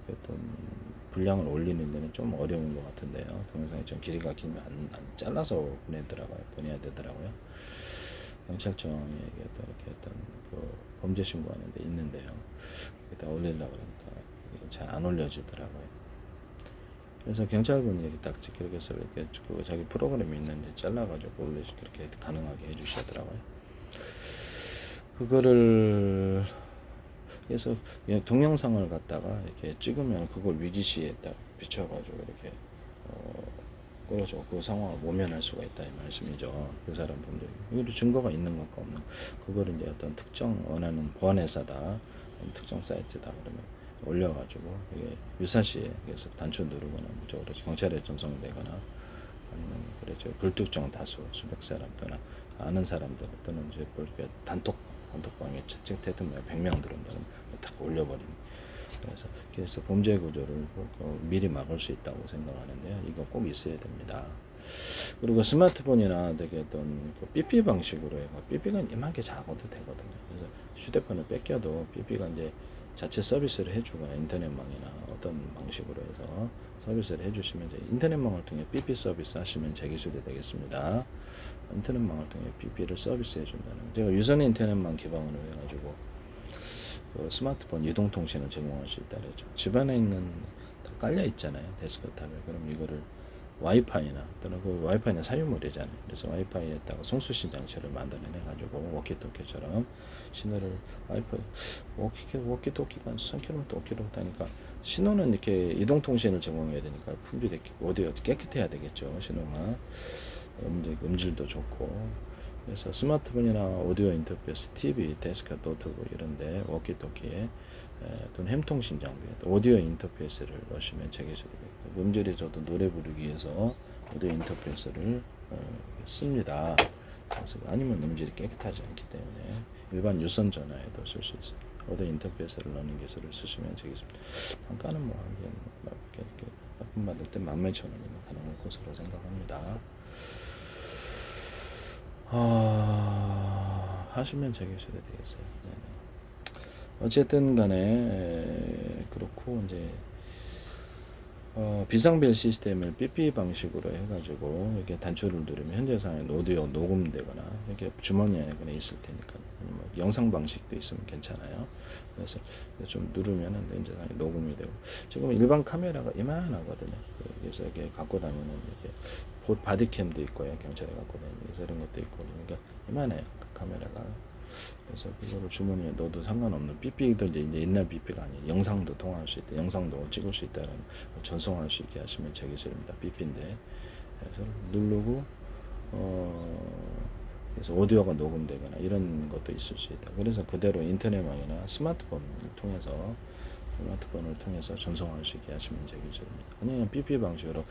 어떤 분량을 올리는 데는 좀 어려운 것 같은데요. 동영상이 좀 길이가 길면 안 잘라서 보내야 되더라고요. 경찰청에 이렇게 어떤 그 범죄 신고하는 데 있는데요. 여기다 올리려고 그러니까 잘 안 올려지더라고요. 그래서 경찰분이 딱 그렇게 해서 이렇게 자기 프로그램이 있는데 잘라가지고 올리시 그렇게 가능하게 해주시더라고요. 그거를 그래서 동영상을 갖다가 이렇게 찍으면 그걸 위기시에 딱 비춰가지고 이렇게 그렇죠. 그 상황을 모면할 수가 있다 이 말씀이죠. 그 사람 분들이 이거 증거가 있는 것과 없는 그거를 이제 어떤 특정 원하는 보안회사다 특정 사이트다 그러면 올려가지고 이게 유사시에 그래서 단추 누르거나 무조건 경찰에 전송되거나 아니면 그렇죠 불특정 다수 수백 사람 또는 아는 사람들 또는 이제 단톡방에 채팅되든 100명 들어온다면 딱 올려버립니다. 그래서 범죄 구조를 미리 막을 수 있다고 생각하는데요. 이거 꼭 있어야 됩니다. 그리고 스마트폰이나 되게 어떤 삐삐 방식으로 해가 삐삐가 이만하게 작아도 되거든요. 그래서 휴대폰을 뺏겨도 삐삐가 이제 자체 서비스를 해주거나 인터넷망이나 어떤 방식으로 해서 서비스를 해주시면 이제 인터넷망을 통해 BP 서비스 하시면 제 기술이 되겠습니다. 인터넷망을 통해 BP를 서비스해 준다는 제가 유선 인터넷망 기반으로 해가지고 그 스마트폰 이동통신을 제공할 수 있다 그랬죠. 집안에 있는 다 깔려 있잖아요. 데스크탑에. 그럼 이거를 와이파이나 또는 그 와이파이는 사유물이잖아요. 그래서 와이파이에다가 송수신 장치를 만들어내 가지고 워키토키처럼 신호를 와이파이 워키토키가 3km, 5km 하니까 신호는 이렇게 이동통신을 제공해야 되니까 품질이 어디 깨끗해야 되겠죠. 신호가 음질도 좋고. 그래서 스마트폰이나 오디오 인터페이스, TV, 데스크탑, 노트북 이런데 워키토키에 또는 햄통신 장비, 오디오 인터페이스를 넣으시면 제기술이고 음질이 저도 노래 부르기 위해서 오디오 인터페이스를 씁니다. 그래서 아니면 음질이 깨끗하지 않기 때문에 일반 유선 전화에도 쓸 수 있어요. 오디오 인터페이스를 넣는 기술을 쓰시면 제기술입니다. 단가는 뭐 이렇게 납품 받을 때 11,000원이면 가능한 것으로 생각합니다. 하시면 제기술이 되겠어요. 네네. 어쨌든 간에 그렇고 이제 비상벨 시스템을 BP 방식으로 해가지고 이렇게 단추를 누르면 현재 상황에 오디오 녹음되거나 이렇게 주머니 안에 그냥 있을 테니까 뭐 영상 방식도 있으면 괜찮아요. 그래서 좀 누르면은 현재 상황에 녹음이 되고 지금 일반 카메라가 이만하거든요. 그래서 이렇게 갖고 다니는 이렇게 바디캠도 있고요. 경찰에 갖고 다니는 이런 것도 있고 그러니까 이만해요. 그 카메라가. 그래서 그거를 주머니에 넣어도 상관없는 BP도 이제 옛날 BP가 아니에요. 영상도 통화할 수 있다. 영상도 찍을 수 있다는 전송할 수 있게 하시면 제 기술입니다. BP인데 그래서 누르고 그래서 오디오가 녹음되거나 이런 것도 있을 수 있다. 그래서 그대로 인터넷망이나 스마트폰을 통해서 전송할 수 있게 하시면 제 기술입니다. 그냥 BP 방식으로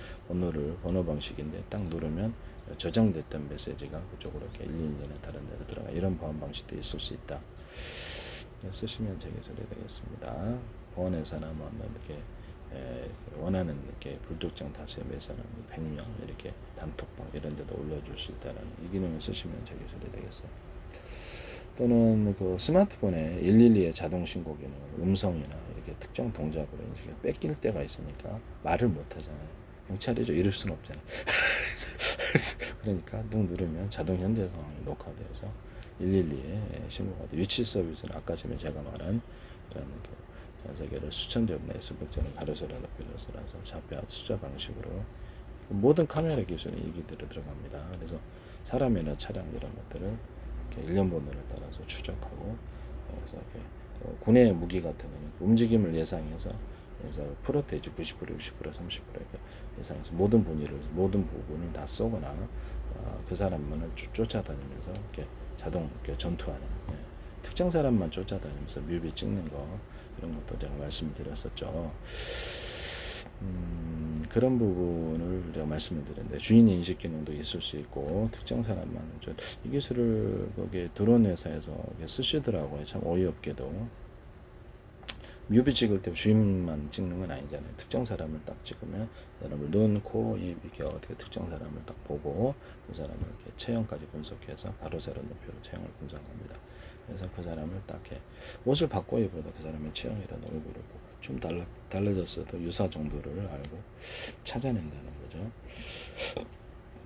번호 방식인데 딱 누르면 저장됐던 메시지가 그쪽으로 이렇게 112나 다른 데로 들어가 이런 보안 방식도 있을 수 있다. 쓰시면 제 기술이 되겠습니다. 보안회사나 뭐 이렇게 원하는 이렇게 불특정 다수의 매사는 100명 이렇게 단톡방 이런 데도 올려줄 수 있다는 이 기능을 쓰시면 제 기술이 되겠어요. 또는 그 스마트폰에 112의 자동 신고 기능, 음성이나 이렇게 특정 동작으로 이제 뺏길 때가 있으니까 말을 못 하잖아요. 경찰이죠. 이럴 수는 없잖아요. 그러니까 뚝 누르면 자동 현재 상황이 녹화돼서 112에 신고가 돼. 위치 서비스는 아까 전에 제가 말한 그런 전 세계를 수천 점 내 수백 점을 가로세로 높여서라서 좌표 숫자 방식으로 모든 카메라 기술이 이기대로 들어갑니다. 그래서 사람이나 차량 이런 것들을 일련 번호를 따라서 추적하고 그래서 이렇게 군의 무기 같은 경우는 움직임을 예상해서 그래서 프로테이지 90%, 60%, 30% 이렇게 예상해서 모든 부분을 다 쏘거나 그 사람만을 쫓아다니면서 이렇게 자동 이렇게 전투하는 특정 사람만 쫓아다니면서 뮤비 찍는 거 이런 것도 제가 말씀을 드렸었죠. 그런 부분을 제가 말씀을 드렸는데 주인 인식 기능도 있을 수 있고 특정 사람만 이 기술을 거기에 드론 회사에서 쓰시더라고요. 참 어이없게도 뮤비 찍을 때 주인만 찍는 건 아니잖아요. 특정 사람을 딱 찍으면 사람을 눈, 코, 입 이렇게 어떻게 특정 사람을 딱 보고 그 사람을 이렇게 체형까지 분석해서 가로 세로 높이로 체형을 분석합니다. 그래서 그 사람을 딱 해 옷을 바꿔 입어도 그 사람의 체형이라는 얼굴을 좀 달라졌어도 유사 정도를 알고 찾아낸다는 거죠.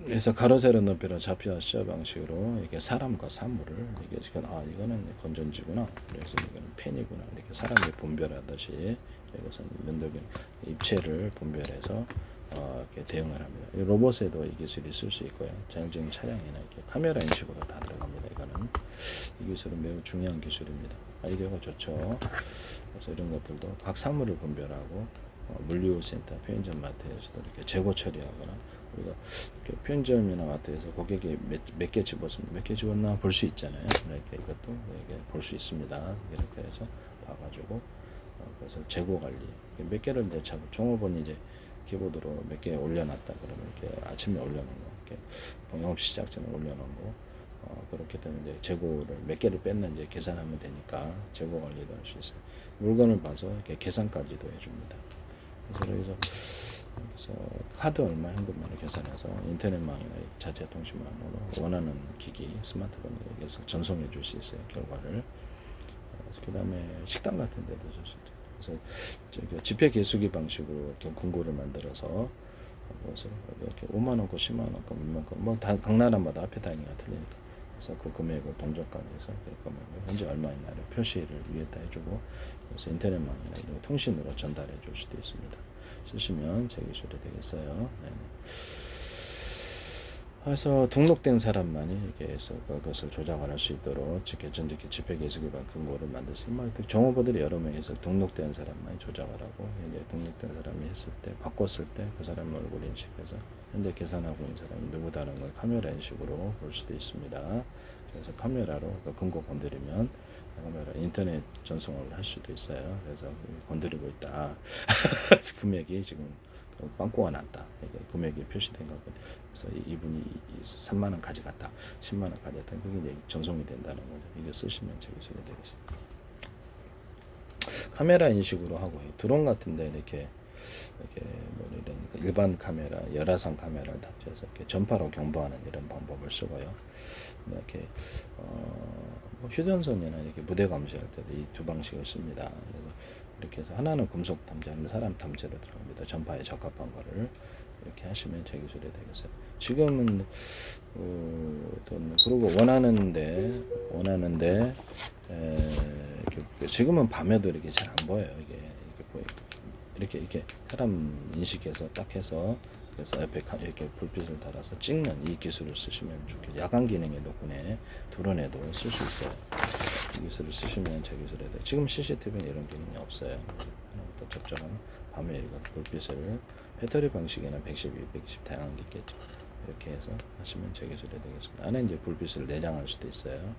그래서 가로 세로 높이로 좌표 숫자 방식으로 이렇게 사람과 사물을 이게 지금 이거는 건전지구나. 그래서 이거는 펜이구나. 이렇게 사람이 분별하듯이 이것은 면도기 입체를 분별해서 이렇게 대응을 합니다. 이 로봇에도 이 기술이 쓸 수 있고요. 자율적인 차량이나 이렇게 카메라 인식으로 다 들어갑니다. 이거는 이 기술은 매우 중요한 기술입니다. 아이디어가 좋죠. 그래서 이런 것들도 각 사물을 분별하고 물류센터, 편의점 마트에서도 이렇게 재고 처리하거나 우리가 편의점이나 마트에서 고객이 몇 개 집었으면 몇 개 집었나 볼 수 있잖아요. 이렇게 이것도 이렇게 볼 수 있습니다. 이렇게 해서 봐가지고 그래서 재고 관리 몇 개를 이제 종업원 이제 키보드로 몇 개 올려놨다 그러면 이렇게 아침에 올려놓은 거, 이렇게 영업 시작 전에 올려놓은 거. 그렇게 되면 이제 재고를 몇 개를 뺐는지 계산하면 되니까 재고 관리도 할 수 있어요. 물건을 봐서 이렇게 계산까지도 해줍니다. 그래서 카드 얼마 현금으로 계산해서 인터넷망이나 자체 통신망으로 원하는 기기 스마트폰에서 전송해 줄 수 있어요. 결과를 그다음에 식당 같은 데도 쓸 수 있죠. 그래서 저기 지폐 개수기 방식으로 이렇게 금고를 만들어서 그것을 이렇게 5만 원 거, 10만 원 거, 몇만 거, 뭐다 각 나라마다 화폐 단위가 틀리니까. 그래서 그 금액을 동족간에서 그 금액을 현재 얼마 있나를 표시를 위에다 해주고, 그래서 인터넷망이나 이런 통신으로 전달해 줄 수도 있습니다. 쓰시면 제 기술이 되겠어요. 네. 그래서 등록된 사람만이 이게 해서 그것을 조작을 할 수 있도록 전자기 지폐 개수기반 금고를 만들었습니다. 정보들이 여러 명에서 등록된 사람만이 조작을 하고, 이제 등록된 사람이 했을 때 바꿨을 때 그 사람 얼굴 인식해서 현재 계산하고 있는 사람이 누구다는 걸 카메라 인식으로 볼 수도 있습니다. 그래서 카메라로 그 금고 건드리면 카메라 인터넷 전송을 할 수도 있어요. 그래서 건드리고 있다. 금액이 지금 빵꾸가 났다. 그러니까 금액이 표시된 거거든요. 그래서 이분이 3만 원 가져갔다, 10만 원 가져갔다. 그게 이제 전송이 된다는 거죠. 이거 쓰시면 제 기술이 되겠습니다. 카메라 인식으로 하고 드론 같은데 이렇게 뭐 이런 일반 카메라, 열화상 카메라를 탑재해서 이렇게 전파로 경보하는 이런 방법을 쓰고요. 이렇게 뭐 휴전선이나 이렇게 무대 감시할 때도 이 두 방식을 씁니다. 그래서 이렇게 해서 하나는 금속 탐지, 하나는 사람 탐지로 들어갑니다. 전파에 적합한 거를 이렇게 하시면 제 기술이 되겠어요. 지금은 그리고 원하는데 지금은 밤에도 이렇게 잘 안 보여요. 이게 이렇게 사람 인식해서 딱 해서, 그래서 옆에 이렇게 불빛을 달아서 찍는 이 기술을 쓰시면 좋겠죠. 야간 기능의 덕분에 드론에도 쓸 수 있어요. 이 기술을 쓰시면 제 기술에 돼. 지금 CCTV는 이런 기능이 없어요. 하나부터 적정한 밤에 이렇게 불빛을 배터리 방식이나 112, 120 다양한 게 있겠죠. 이렇게 해서 하시면 제 기술이 되겠습니다. 안에 이제 불빛을 내장할 수도 있어요.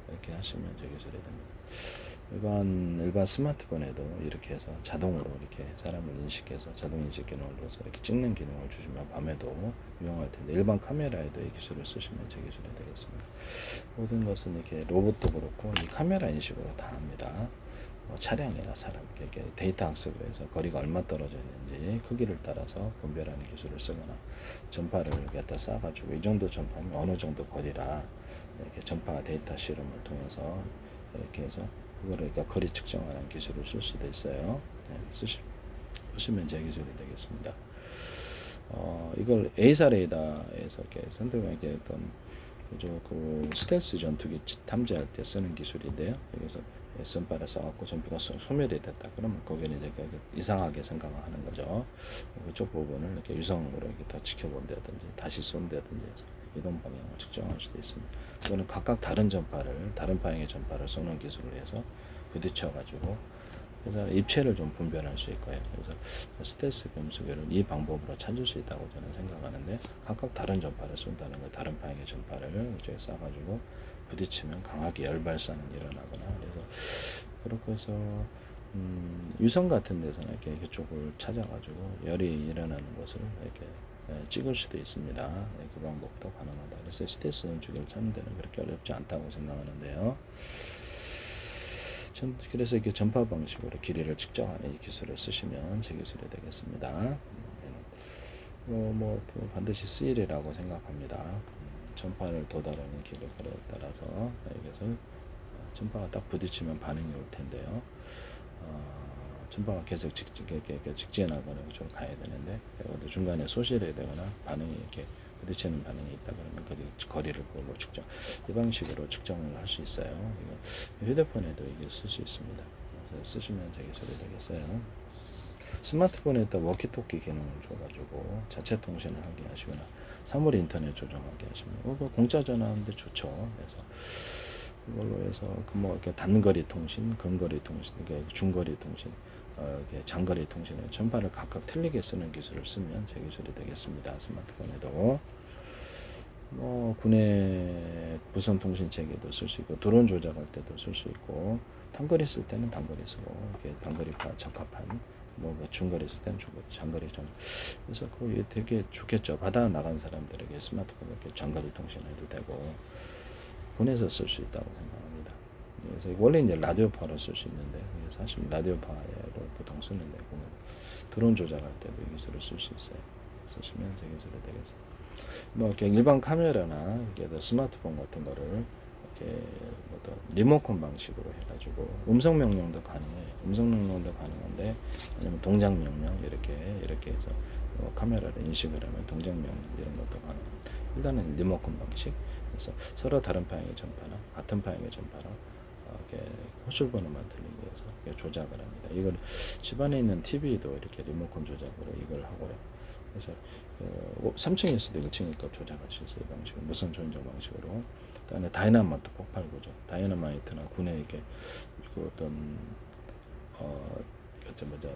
이렇게 하시면 제 기술이 됩니다. 일반 스마트폰에도 이렇게 해서 자동으로 이렇게 사람을 인식해서 자동 인식 기능을 넣어서 이렇게 찍는 기능을 주시면 밤에도 유용할 텐데, 일반 카메라에도 이 기술을 쓰시면 제 기술이 되겠습니다. 모든 것은 이렇게 로봇도 그렇고 이 카메라 인식으로 다 합니다. 차량이나 사람, 이렇게 데이터 학습을 해서 거리가 얼마 떨어져 있는지 크기를 따라서 분별하는 기술을 쓰거나, 전파를 갖다 쏴가지고 이 정도 전파면 어느 정도 거리라 이렇게 전파 데이터 실험을 통해서 이렇게 해서 그거를 그러니까 거리 측정하는 기술을 쓸 수도 있어요. 네, 쓰시면 제 기술이 되겠습니다. 이걸 에이사 레이더에서 이렇게 상대방에게 어떤 그 스텔스 전투기 탐지할 때 쓰는 기술인데요. 여기서 선발을 쏴갖고 전투가 소멸이 됐다. 그러면 거기는 이제 이상하게 생각하는 거죠. 그쪽 부분을 이렇게 유성으로 이렇게 더 지켜본다든지 다시 쏜다든지 해서 이동 방향을 측정할 수도 있습니다. 이거는 각각 다른 전파를, 다른 방향의 전파를 쏘는 기술을 해서 부딪혀가지고 그래서 입체를 좀 분별할 수 있고요. 그래서 스텔스 금속을 이 방법으로 찾을 수 있다고 저는 생각하는데, 각각 다른 전파를 쏜다는 거, 다른 방향의 전파를 이쪽에 쏴가지고 부딪히면 강하게 열 발산은 일어나거나, 그래서 그렇게 해서 유성 같은 데서는 이렇게 이쪽을 찾아가지고 열이 일어나는 것을 이렇게 찍을 수도 있습니다. 그 방법도 가능하다. 그래서 스텔스 전투기를 찾는 데는 그렇게 어렵지 않다고 생각하는데요. 그래서 이렇게 전파 방식으로 길이를 측정하는 이 기술을 쓰시면 제 기술이 되겠습니다. 반드시 쓰이리라고 생각합니다. 전파를 도달하는 길이에 따라서 여기서 전파가 딱 부딪히면 반응이 올 텐데요. 전파가 계속 직진하거나 좀 가야 되는데 중간에 소실이 되거나 반응이 이렇게 부딪히는 반응이 있다 그러면 그 거리를 그걸로 측정, 이 방식으로 측정을 할 수 있어요. 이거 휴대폰에도 이게 쓸 수 있습니다. 그래서 쓰시면 제 기술이 되겠어요. 스마트폰에다 워키토키 기능을 줘가지고 자체 통신을 하게 하시거나 사물 인터넷 조정하게 하시면 공짜 전화하는데 좋죠. 그래서 그걸로 해서 이렇게 단거리 통신, 근거리 통신, 중거리 통신, 장거리 통신에 전파를 각각 틀리게 쓰는 기술을 쓰면 제 기술이 되겠습니다. 스마트폰에도 군의 무선 통신 체계도 쓸 수 있고, 드론 조작할 때도 쓸 수 있고, 단거리 쓸 때는 단거리 쓰고, 이렇게 단거리가 적합한 중거리 쓸 때는 중거리, 장거리 좀. 그래서 그게 되게 좋겠죠. 바다 나간 사람들에게 스마트폰 이렇게 장거리 통신해도 되고, 군에서 쓸 수 있다고 생각합니다. 그래서 원래 이제 라디오파로 쓸 수 있는데, 사실 라디오파로 보통 쓰는데, 드론 조작할 때도 이 기술을 쓸 수 있어요. 쓰시면 제 기술이 되겠어요. 이렇게 일반 카메라나 이렇게 스마트폰 같은 거를 리모컨 방식으로 해가지고 음성 명령도 가능해요. 음성 명령도 가능한데 아니면 동작 명령 이렇게 해서 카메라를 인식을 하면 동작 명령 이런 것도 가능합니다. 일단은 리모컨 방식. 그래서 서로 다른 방향의 전파나 같은 방향의 전파로 이렇게 호출 번호만 들리기 위해서 조작을 합니다. 이걸 집안에 있는 TV도 이렇게 리모컨 조작으로 이걸 하고요. 그래서 3층일 수도 1층일까 조작할 수 있어요. 이 방식은 무선 조인종 방식으로. 그다음에 다이나마이트 폭발 구조. 다이나마이트나 군에 이렇게 그 어떤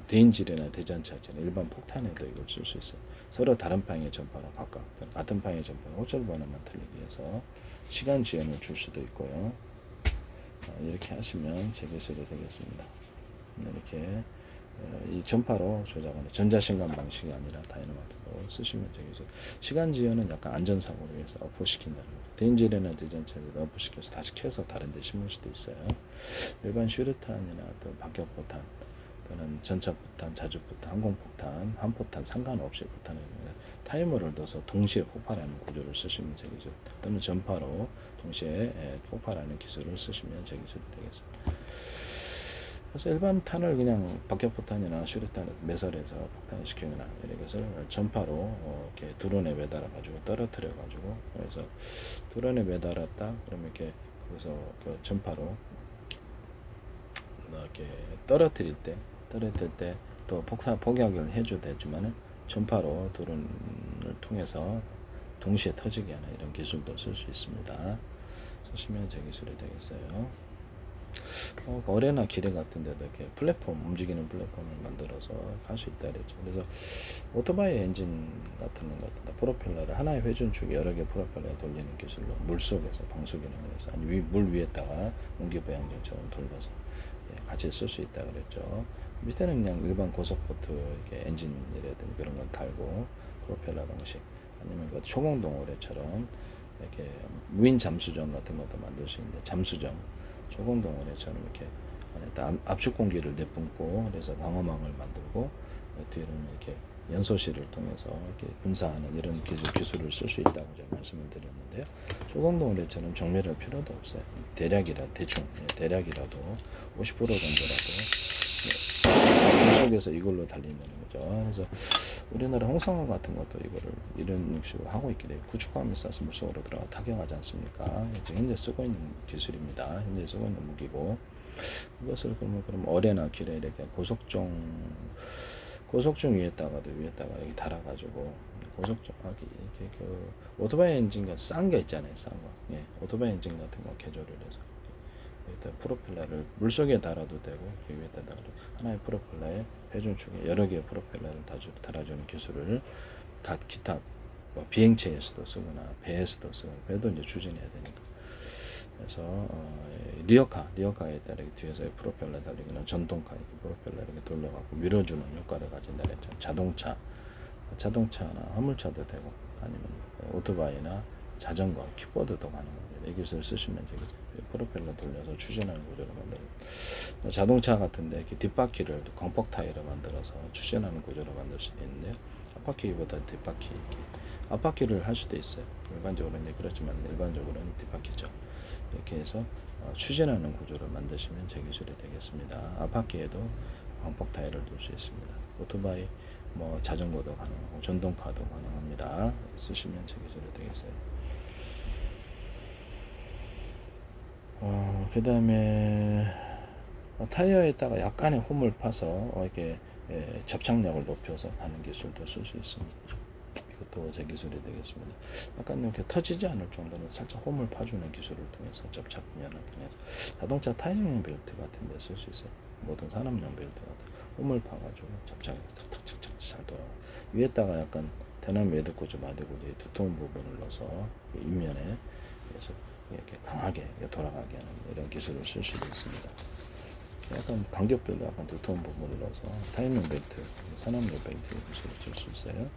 대인질이나 대전차처럼 일반 폭탄에도 이걸 쓸 수 있어요. 서로 다른 방향의 전파로 각각 같은 방향의 전파로 호출 번호만 들리기 위해서 시간 지연을 줄 수도 있고요. 이렇게 하시면 제 기술이 되겠습니다. 이렇게 이 전파로 조작하는 전자신간 방식이 아니라 다이너마이트로 쓰시면 되겠죠. 시간 지연은 약간 안전사고를 위해서 어포시킨다는 거죠. 대인질이나 대전차에도 어포시켜서 다시 켜서 다른 데 심을 수도 있어요. 일반 슈르탄이나 또 박격포탄 또는 전차포탄, 자주포탄, 항공포탄, 함포탄 상관없이 포탄을 타이머를 넣어서 동시에 폭발하는 구조를 쓰시면 되겠죠. 또는 전파로 동시에 폭발하는 기술을 쓰시면 제 기술이 되겠습니다. 그래서 일반 탄을 그냥 박격포탄이나 슈리탄을 매설해서 폭탄시키거나 이런 것을 전파로 이렇게 드론에 매달아 가지고 떨어뜨려 가지고 그래서 드론에 매달았다 그러면 이렇게 거기서 그 전파로 이렇게 떨어뜨릴 때 또 폭탄 폭약을 해줘도 되지만은 전파로 드론을 통해서 동시에 터지게 하는 이런 기술도 쓸 수 있습니다. 쓰시면 제 기술이 되겠어요. 거래나 기뢰 같은 데도 이렇게 플랫폼, 움직이는 플랫폼을 만들어서 할 수 있다 그랬죠. 그래서 오토바이 엔진 같은 것 같은데 프로펠러를 하나의 회전축에 여러 개 프로펠러에 돌리는 기술로 물속에서 방수 기능을 해서 아니 물 위에다가 옹기부양전처럼 돌려서 같이 쓸 수 있다 그랬죠. 밑에는 그냥 일반 고속보트 이렇게 엔진이라든지 그런 걸 달고 프로펠러 방식 아니면 그 초공동 오래처럼 이렇게 무인 잠수정 같은 것도 만들 수 있는데 잠수정 초공동 오래처럼 이렇게 압축 공기를 내뿜고 그래서 방어망을 만들고 뒤로는 이렇게 연소실을 통해서 이렇게 분사하는 이런 기술을 쓸 수 있다고 제가 말씀을 드렸는데요. 초공동 오래처럼 정밀할 필요도 없어요. 대략이라도 50% 정도라도 물속에서 이걸로 달리는 거죠. 그래서 우리나라 홍성호 같은 것도 이런 식으로 하고 있게 돼요. 구축함이 싸서 물속으로 들어가 타격하지 않습니까? 현재 쓰고 있는 기술입니다. 현재 쓰고 있는 무기고 이것을 그럼 어뢰나 길에 이렇게 고속중 위에다가도 여기 달아가지고 고속중하기 이렇게 그 오토바이 엔진과 싼 거 있잖아요. 싼 거. 예, 오토바이 엔진 같은 거 개조를 해서. 프로펠러를 물속에 달아도 되고 위에다가 하나의 프로펠러에 회전축에 여러 개의 프로펠러를 달아주는 기술을 기타 비행체에서도 쓰거나 배에서도 쓰고 배도 이제 추진해야 되니까 그래서 리어카에 따라 뒤에서 프로펠러 달리거나 전동카 프로펠러 이렇게 돌려갖고 밀어주는 효과를 가진다 그랬죠. 자동차나 화물차도 되고 아니면 오토바이나 자전거, 킥보드도 가능합니다. 이 기술을 쓰시면 되게 프로펠러 돌려서 추진하는 구조를 만들고 자동차 같은데 이렇게 뒷바퀴를 광폭 타이로 만들어서 추진하는 구조를 만들 수도 있는데요. 앞바퀴보다 뒷바퀴 이렇게 앞바퀴를 할 수도 있어요. 일반적으로는 그렇지만 일반적으로는 뒷바퀴죠. 이렇게 해서 추진하는 구조를 만드시면 제 기술이 되겠습니다. 앞바퀴에도 광폭 타이를 둘 수 있습니다. 오토바이, 자전거도 가능하고 전동카도 가능합니다. 쓰시면 제 기술이 되겠어요. 그 다음에 타이어에다가 약간의 홈을 파서 이렇게 접착력을 높여서 하는 기술도 쓸 수 있습니다. 이것도 제 기술이 되겠습니다. 약간 이렇게 터지지 않을 정도로 살짝 홈을 파주는 기술을 통해서 접착면을 통해서 자동차 타이어용 벨트 같은 데 쓸 수 있어요. 모든 산업용 벨트 같은 홈을 파가지고 접착이 탁탁탁탁 잘 돌아가. 위에다가 약간 대나무 매듭꽂이 마대꽂이 두꺼운 부분을 넣어서 윗면에 그래서 이렇게 강하게 돌아가게 하는 이런 기술을 쓸 수도 있습니다. 약간 간격별로 약간 두꺼운 부분을 넣어서 타이밍 벨트, 산업용 벨트 기술을 쓸 수 있어요.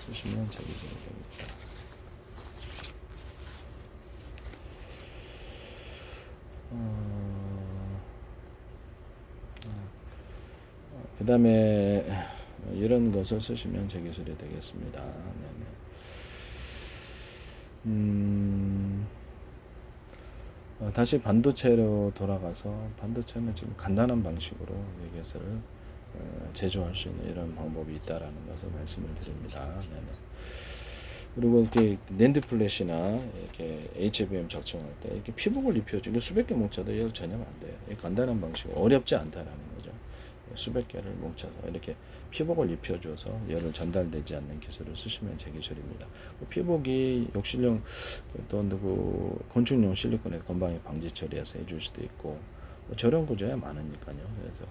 쓰시면 제 기술이 됩니다. 그 다음에 이런 것을 쓰시면 제 기술이 되겠습니다. 네네. 다시 반도체로 돌아가서 반도체는 지금 간단한 방식으로 이것을 제조할 수 있는 이런 방법이 있다라는 것을 말씀을 드립니다. 네네. 그리고 이렇게 낸드 플래시나 이렇게 HBM 적정할 때 이렇게 피복을 입혀주고 수백 개 뭉쳐도 이거 전혀 안 돼요. 간단한 방식, 어렵지 않다라는 거죠. 수백 개를 뭉쳐서 이렇게 피복을 입혀줘서 열을 전달되지 않는 기술을 쓰시면 제 기술입니다. 피복이 욕실용 또 누구 건축용 실리콘에 건방에 방지 처리해서 해줄 수도 있고 저렴 구조야 많으니까요. 그래서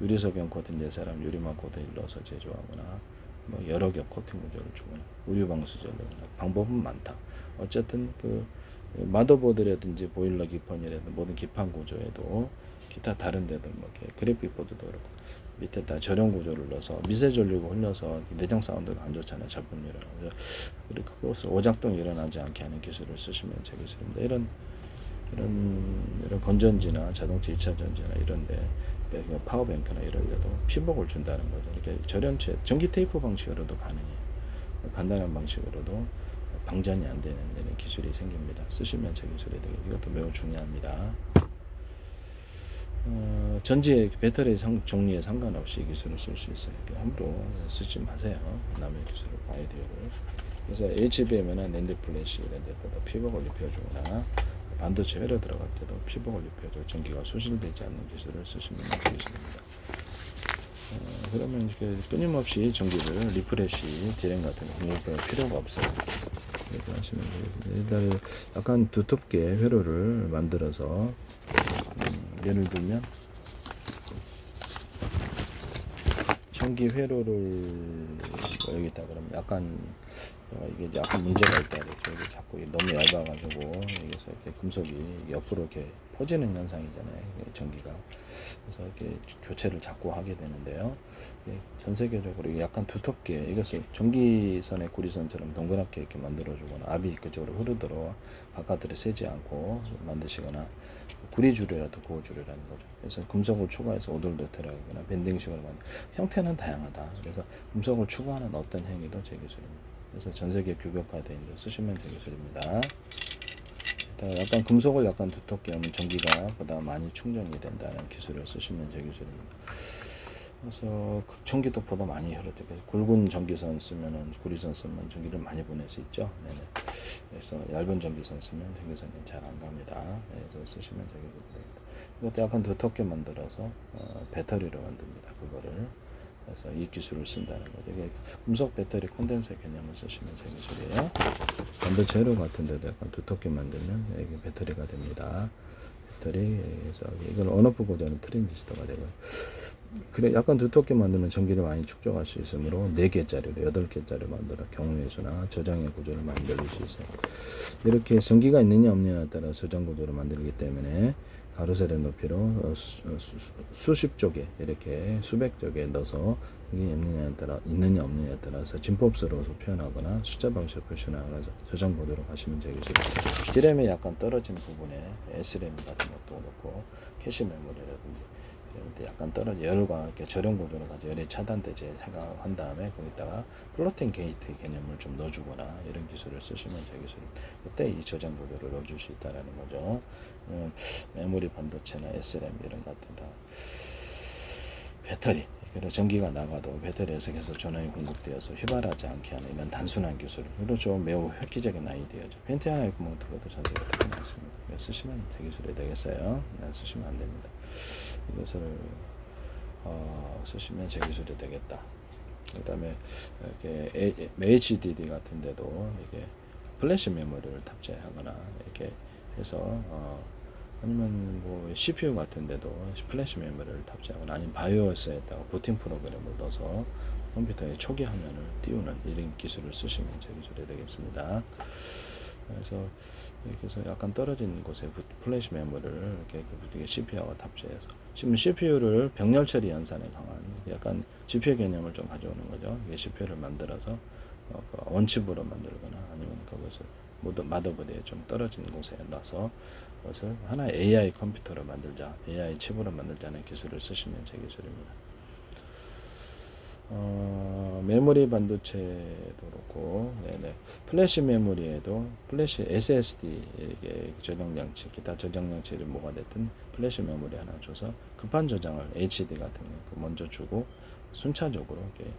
유리석용 코팅 내사람 유리막 코팅을 넣어서 제조하거나 뭐 여러 겹 코팅 구조를 주거나 우유 방수제를 넣거나 방법은 많다. 어쨌든 그 마더보드라든지 보일러 기판이라든지 모든 기판 구조에도 기타 다른 데도 뭐 이렇게 그래픽 보드도 그렇고 밑에다 저렴 구조를 넣어서 미세 전류가 흘려서 내장 사운드가 안 좋잖아요. 작품이라. 그리고 그것을 오작동 일어나지 않게 하는 기술을 쓰시면 제 기술입니다. 이런 건전지나 자동차 2차 전지나 이런데 파워뱅크나 이런 데도 피복을 준다는 거죠. 이렇게 저렴체 전기 테이프 방식으로도 가능해요. 간단한 방식으로도 방전이 안 되는 이런 기술이 생깁니다. 쓰시면 제 기술이 되게 이것도 매우 중요합니다. 전지의 배터리 종류에 상관없이 이 기술을 쓸 수 있어요. 함부로 쓰지 마세요. 남의 기술을 아이디어를. 그래서 HBM이나 낸드 플래시 이런 데다가 피복을 입혀주거나 반도체 회로 들어갈 때도 피복을 입혀줘 전기가 소실되지 않는 기술을 쓰시면 되겠습니다. 그러면 이렇게 끊임없이 전기를 리프레시, 디램 같은 거 공급할 필요가 없어요. 이렇게 하시면 되겠습니다. 일단 약간 두텁게 회로를 만들어서 예를 들면 전기 회로를 여기다 그러면 약간 이게 약간 문제가 있다 이렇게 여기 자꾸 너무 얇아가지고 여기서 이렇게 금속이 옆으로 이렇게 퍼지는 현상이잖아요. 전기가 그래서 이렇게 교체를 자꾸 하게 되는데요. 전 세계적으로 약간 두텁게 이것을 전기선의 구리선처럼 동그랗게 이렇게 만들어주거나 압이 그쪽으로 흐르도록 바깥으로 새지 않고 만드시거나 구리줄이라도 구워주려는 거죠. 그래서 금속을 추가해서 오돌도트라거나 밴딩식으로 만든 형태는 다양하다. 그래서 금속을 추가하는 어떤 행위도 제 기술입니다. 그래서 전 세계 규격화되어 있는 데 쓰시면 제 기술입니다. 약간 금속을 약간 두텁게 하면 전기가 보다 많이 충전이 된다는 기술을 쓰시면 제 기술입니다. 그래서 전기도 보다 많이 흐르죠. 그래서 굵은 전기선 쓰면은 구리선 쓰면 전기를 많이 보낼 수 있죠. 네네. 그래서 얇은 전기선 쓰면 전기선이 잘 안 갑니다. 그래서 쓰시면 되게 좋습니다. 이것도 약간 두텁게 만들어서 배터리로 만듭니다. 그거를. 그래서 이 기술을 쓴다는 거죠. 이게 금속 배터리 콘덴서 개념을 쓰시면 제 기술이에요. 반도체 회로 같은 데도 약간 두텁게 만들면 이게 배터리가 됩니다. 배터리에서 이걸 언오프 구조는 트랜지스터가 되고요. 그래 약간 두텁게 만들면 전기를 많이 축적할 수 있으므로 4개짜리로 8개짜리 만들어 경우의 수나 저장의 구조를 만들 수 있어요. 이렇게 전기가 있느냐 없느냐에 따라 저장 구조를 만들기 때문에 가로세로 높이로 수십 쪽에 이렇게 수백 쪽에 넣어서 이게 있느냐 없느냐에 따라서 진법수로 표현하거나 숫자 방식으로 표현하거나 저장 구조로 가시면 되겠습니다. D램이 약간 떨어진 부분에 SRAM 같은 것도 넣고 캐시 메모리라든지 약간 떨어져 열과 이렇게 저렴 구조로 가지고 열이 차단되지 생각한 다음에 거기다가 플로팅 게이트 개념을 좀 넣어주거나 이런 기술을 쓰시면 제 기술 그때 이 저장 구조를 넣어줄 수 있다라는 거죠. 메모리 반도체나 SRAM 이런 것 같은 다 배터리 그리고 전기가 나가도 배터리에서 계속 전원이 공급되어서 휘발하지 않게 하는 이런 단순한 기술 그렇죠. 매우 획기적인 아이디어죠. 펜티아나 구멍 그것도 전세가 특히 많습니다. 쓰시면 제 기술이 되겠어요. 쓰시면 안 됩니다. 이것을 쓰시면 제 기술이 되겠다. 그 다음에 이렇게 HDD 같은 데도 이게 플래시 메모리를 탑재하거나 이렇게 해서 아니면 뭐 CPU 같은 데도 플래시 메모리를 탑재하거나 아니면 바이오스에다가 부팅 프로그램을 넣어서 컴퓨터의 초기 화면을 띄우는 이런 기술을 쓰시면 제 기술이 되겠습니다. 그래서 이렇게 해서 약간 떨어진 곳에 플래시 메모리를 이렇게 CPU와 탑재해서 지금 CPU를 병렬 처리 연산에 강한 약간 GPU 개념을 좀 가져오는 거죠. 이게 CPU를 만들어서 원칩으로 만들거나 아니면 그것을 마더보드에 좀 떨어진 곳에 놔서 그것을 하나의 AI 컴퓨터로 만들자, AI 칩으로 만들자는 기술을 쓰시면 제 기술입니다. 메모리 반도체도 그렇고, 네네. 플래시 메모리에도 플래시 SSD 저장 장치, 기타 저장 장치를 뭐가 됐든 플래시 메모리 하나 줘서 급한 저장을 HD 같은 거 먼저 주고 순차적으로 이렇게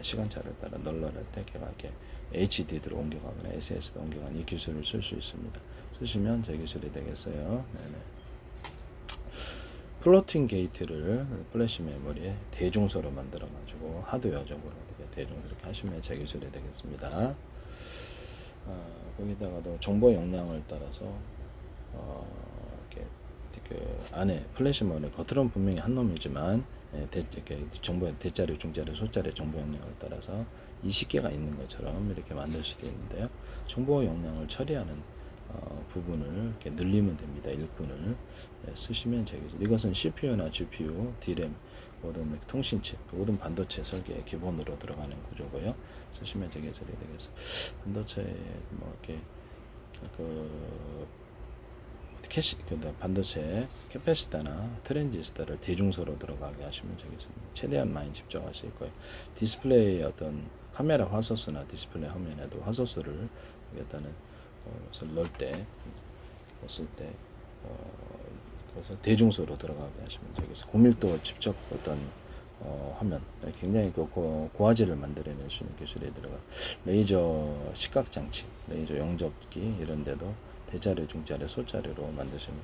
시간차를 따라 널널할 때 걔가 이렇게 HD로 옮겨가거나 SSD 옮겨가는 이 기술을 쓸 수 있습니다. 쓰시면 제 기술이 되겠어요. 네네. 플로팅 게이트를 플래시 메모리에 대중소로 만들어 가지고 하드웨어적으로 이렇게 대중소 이렇게 하시면 제 기술이 되겠습니다. 거기다가도 정보 용량을 따라서 이렇게 그 안에 플래시 메모리 겉으로는 분명히 한 놈이지만 정보의 대자리, 중자리, 소자리 정보 용량을 따라서 20개가 있는 것처럼 이렇게 만들 수도 있는데요. 정보 용량을 처리하는 부분을 이렇게 늘리면 됩니다. 일꾼을 쓰시면 되겠죠. 이것은 CPU나 GPU, DRAM, 모든 통신칩, 모든 반도체 설계의 기본으로 들어가는 구조고요. 쓰시면 되겠죠. 반도체 뭐 이렇게 반도체 캐패시터나 트랜지스터를 대중소로 들어가게 하시면 되겠습니다. 최대한 많이 집중하실 거예요. 디스플레이 어떤 카메라 화소수나 디스플레이 화면에도 화소수를 일단은 것을 넣을 때 그래서 대중소로 들어가게 하시면 되겠습니다. 고밀도 직접 어떤 하면 굉장히 고화질을 만들어낼 수 있는 기술이 들어가 레이저 시각장치, 레이저 영접기 이런 데도 대자리, 중자리, 소자리로 만드시면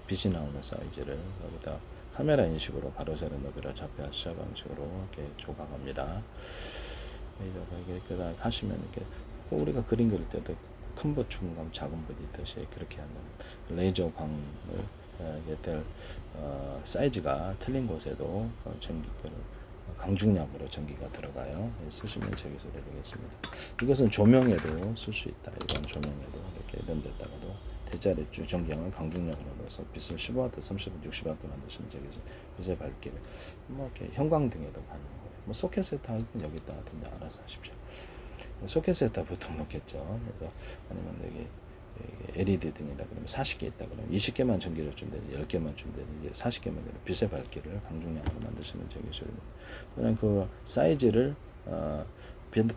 빛이 나오는 사이즈를 여기다 카메라 인식으로 바로 세는 너비로 좌표 시작 방식으로 이렇게 조각합니다. 레이저가 이렇게 하시면 이렇게 우리가 그림 그릴 때도 큰 붓, 중간, 작은 붓이 있듯이 그렇게 하는 레이저 광을 사이즈가 틀린 곳에도 강중량으로 전기가 들어가요. 쓰시면 제 기술이 되겠습니다. 이것은 조명에도 쓸 수 있다. 이런 조명에도 이렇게 이런 데다가도 대자리 전기량을 강중량으로 넣어서 빛을 15W, 30W, 60W 만드시면 제 기술. 빛의 밝기를 뭐 이렇게 형광등에도 가는 거예요. 뭐 소켓에 다 여기다 같은데 알아서 하십시오. 소켓에다 보통 넣겠죠. 그래서 아니면 여기 LED 등이다 그러면 40개 있다 그러면 20개만 전기를 준다든지 10개만 준다든지 40개만 빛의 밝기를 강중량으로 만드시면 되겠습니다. 또는 그 사이즈를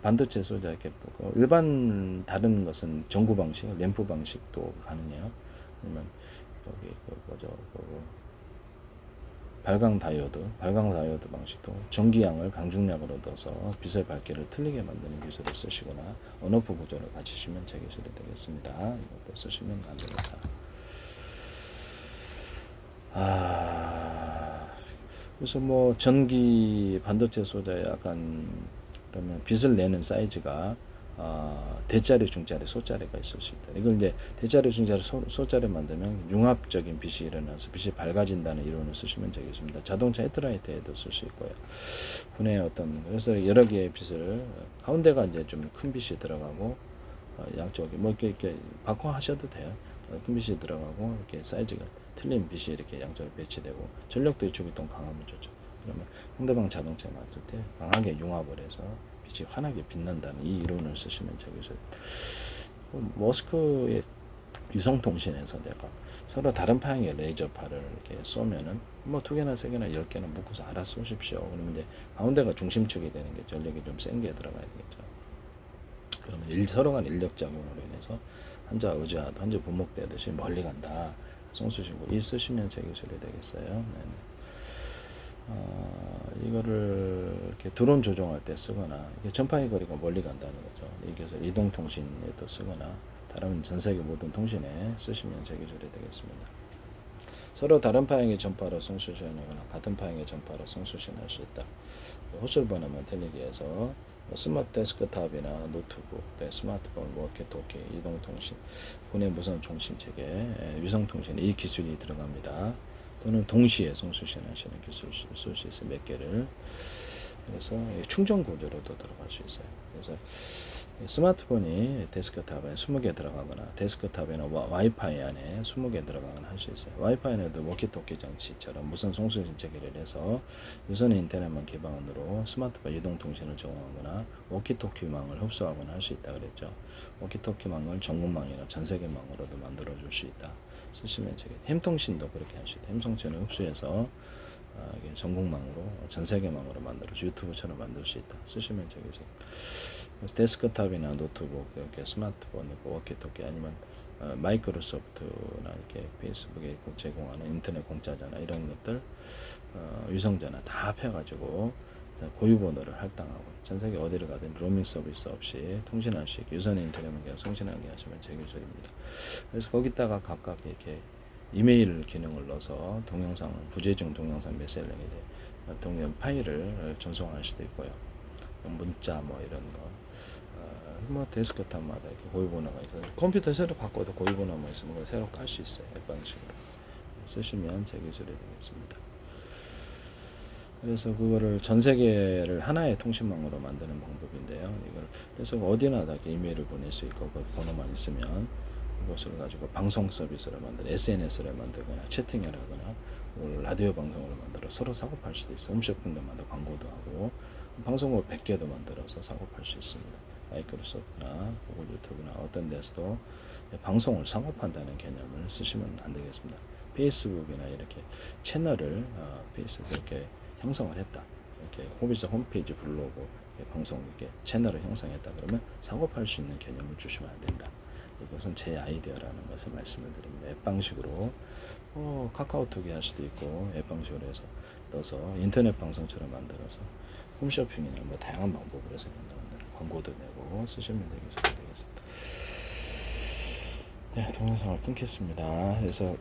반도체 소자 이렇게 일반 다른 것은 전구 방식, 램프 방식도 가능해요. 아니면 여기 발광 다이오드 방식도 전기양을 강중량으로 넣어서 빛의 밝기를 틀리게 만드는 기술을 쓰시거나 온오프 구조를 가지시면 제 기술이 되겠습니다. 이것도 쓰시면 안 됩니다. 그래서 뭐 전기 반도체 소자에 약간 그러면 빛을 내는 사이즈가 대자리, 중자리, 소자리가 있을 수 있다. 이걸 이제 대자리, 중자리, 소자리 만들면 융합적인 빛이 일어나서 빛이 밝아진다는 이론을 쓰시면 되겠습니다. 자동차 헤드라이트에도 쓸 수 있고요. 분해 그래서 여러 개의 빛을 가운데가 이제 좀 큰 빛이 들어가고 양쪽에 뭐 이렇게 바꿔하셔도 돼요. 큰 빛이 들어가고 이렇게 사이즈가 틀린 빛이 이렇게 양쪽에 배치되고 전력도 이쪽이 더 강하면 좋죠. 그러면 상대방 자동차에 맞을 때 강하게 융합을 해서 빛이 환하게 빛난다는 이 이론을 쓰시면 되겠어요. 머스크의 위성통신에서 내가 서로 다른 방향의 레이저파를 이렇게 쏘면은 뭐 2개나 3개나 10개나 묶어서 알아서 쏘십시오. 그러면 이제 가운데가 중심축이 되는 게 전력이 좀 센 게 들어가야 되겠죠. 그러면 서로 간 인력 작용으로 인해서 한자 의지하도 한자 분목되듯이 멀리 간다. 송수신고 이 쓰시면 제 기술이 되겠어요. 네네. 이거를 이렇게 드론 조종할 때 쓰거나 전파의 거리가 멀리 간다는 거죠. 이게서 이동통신에도 쓰거나 다른 전 세계 모든 통신에 쓰시면 제 기술이 되겠습니다. 서로 다른 파형의 전파로 송수신하거나 같은 파형의 전파로 송수신할 수 있다. 호출 번호만 틀리기 위해서 스마트 데스크탑이나 노트북, 스마트폰, 워키토키, 이동통신, 분해 무선 통신 체계, 위성통신 이 기술이 들어갑니다. 또는 동시에 송수신하시는 기술 쓸 수 있어요. 몇 개를. 그래서 충전 구조로도 들어갈 수 있어요. 그래서 스마트폰이 데스크탑에 20개 들어가거나 데스크탑이나 와이파이 안에 20개 들어가거나 할 수 있어요. 와이파이 안에도 워키토키 장치처럼 무선 송수신 체계를 해서 유선 인터넷망 기반으로 스마트폰 이동통신을 제공하거나 워키토키망을 흡수하거나 할 수 있다 그랬죠. 워키토키망을 전국망이나 전세계망으로도 만들어 줄 수 있다. 쓰시면 되겠 햄통신도 그렇게 할 수 있다. 햄통신을 흡수해서 이게 전국망으로 전 세계망으로 만들어서 유튜브처럼 만들 수 있다. 쓰시면 되겠죠. 그래서 데스크탑이나 노트북, 이렇게 스마트폰, 워키토키 아니면 마이크로소프트나 이렇게 페이스북에 제공하는 인터넷 공짜잖아 이런 것들 위성전화 다 합해가지고 고유번호를 할당하고 전 세계 어디를 가든 로밍 서비스 없이 통신할 수 있게 유선 인터넷만 계속 송신하게 하시면 제 기술입니다. 그래서 거기다가 각각 이렇게 이메일 기능을 넣어서 동영상 부재중 동영상 메시지에 동영 파일을 전송할 수도 있고요. 문자 뭐 이런 거. 뭐 데스크탑마다 이렇게 고유번호가 있고 컴퓨터 새로 바꿔도 고유번호만 있으면 그걸 새로 깔 수 있어요. 앱 방식으로 쓰시면 제 기술이 되겠습니다. 그래서 그거를 전 세계를 하나의 통신망으로 만드는 방법인데요. 이걸 그래서 어디나 다 이메일을 보낼 수 있고 그 번호만 있으면 그것을 가지고 방송 서비스를 만들어 SNS를 만들거나 채팅을 하거나 라디오 방송을 만들어 서로 사고 팔 수도 있어. 홈쇼핑도 만들어 광고도 하고 방송을 100개도 만들어서 사고 팔 수 있습니다. 마이크로소프트나 구글 유튜브나 어떤 데서도 방송을 상업한다는 개념을 쓰시면 안 되겠습니다. 페이스북이나 이렇게 채널을 페이스북 이렇게 형성을 했다. 이렇게 호비자 홈페이지 블로그 방송 이렇게 채널을 형성했다. 그러면 상업할 수 있는 개념을 주시면 안 된다. 이것은 제 아이디어라는 것을 말씀을 드립니다. 앱 방식으로 카카오톡이 할 수도 있고 앱 방식으로 해서 넣어서 인터넷 방송처럼 만들어서 홈쇼핑이나 뭐 다양한 방법으로 해서 광고도 내고 쓰시면 되겠습니다. 네, 동영상을 끊겠습니다. 그래서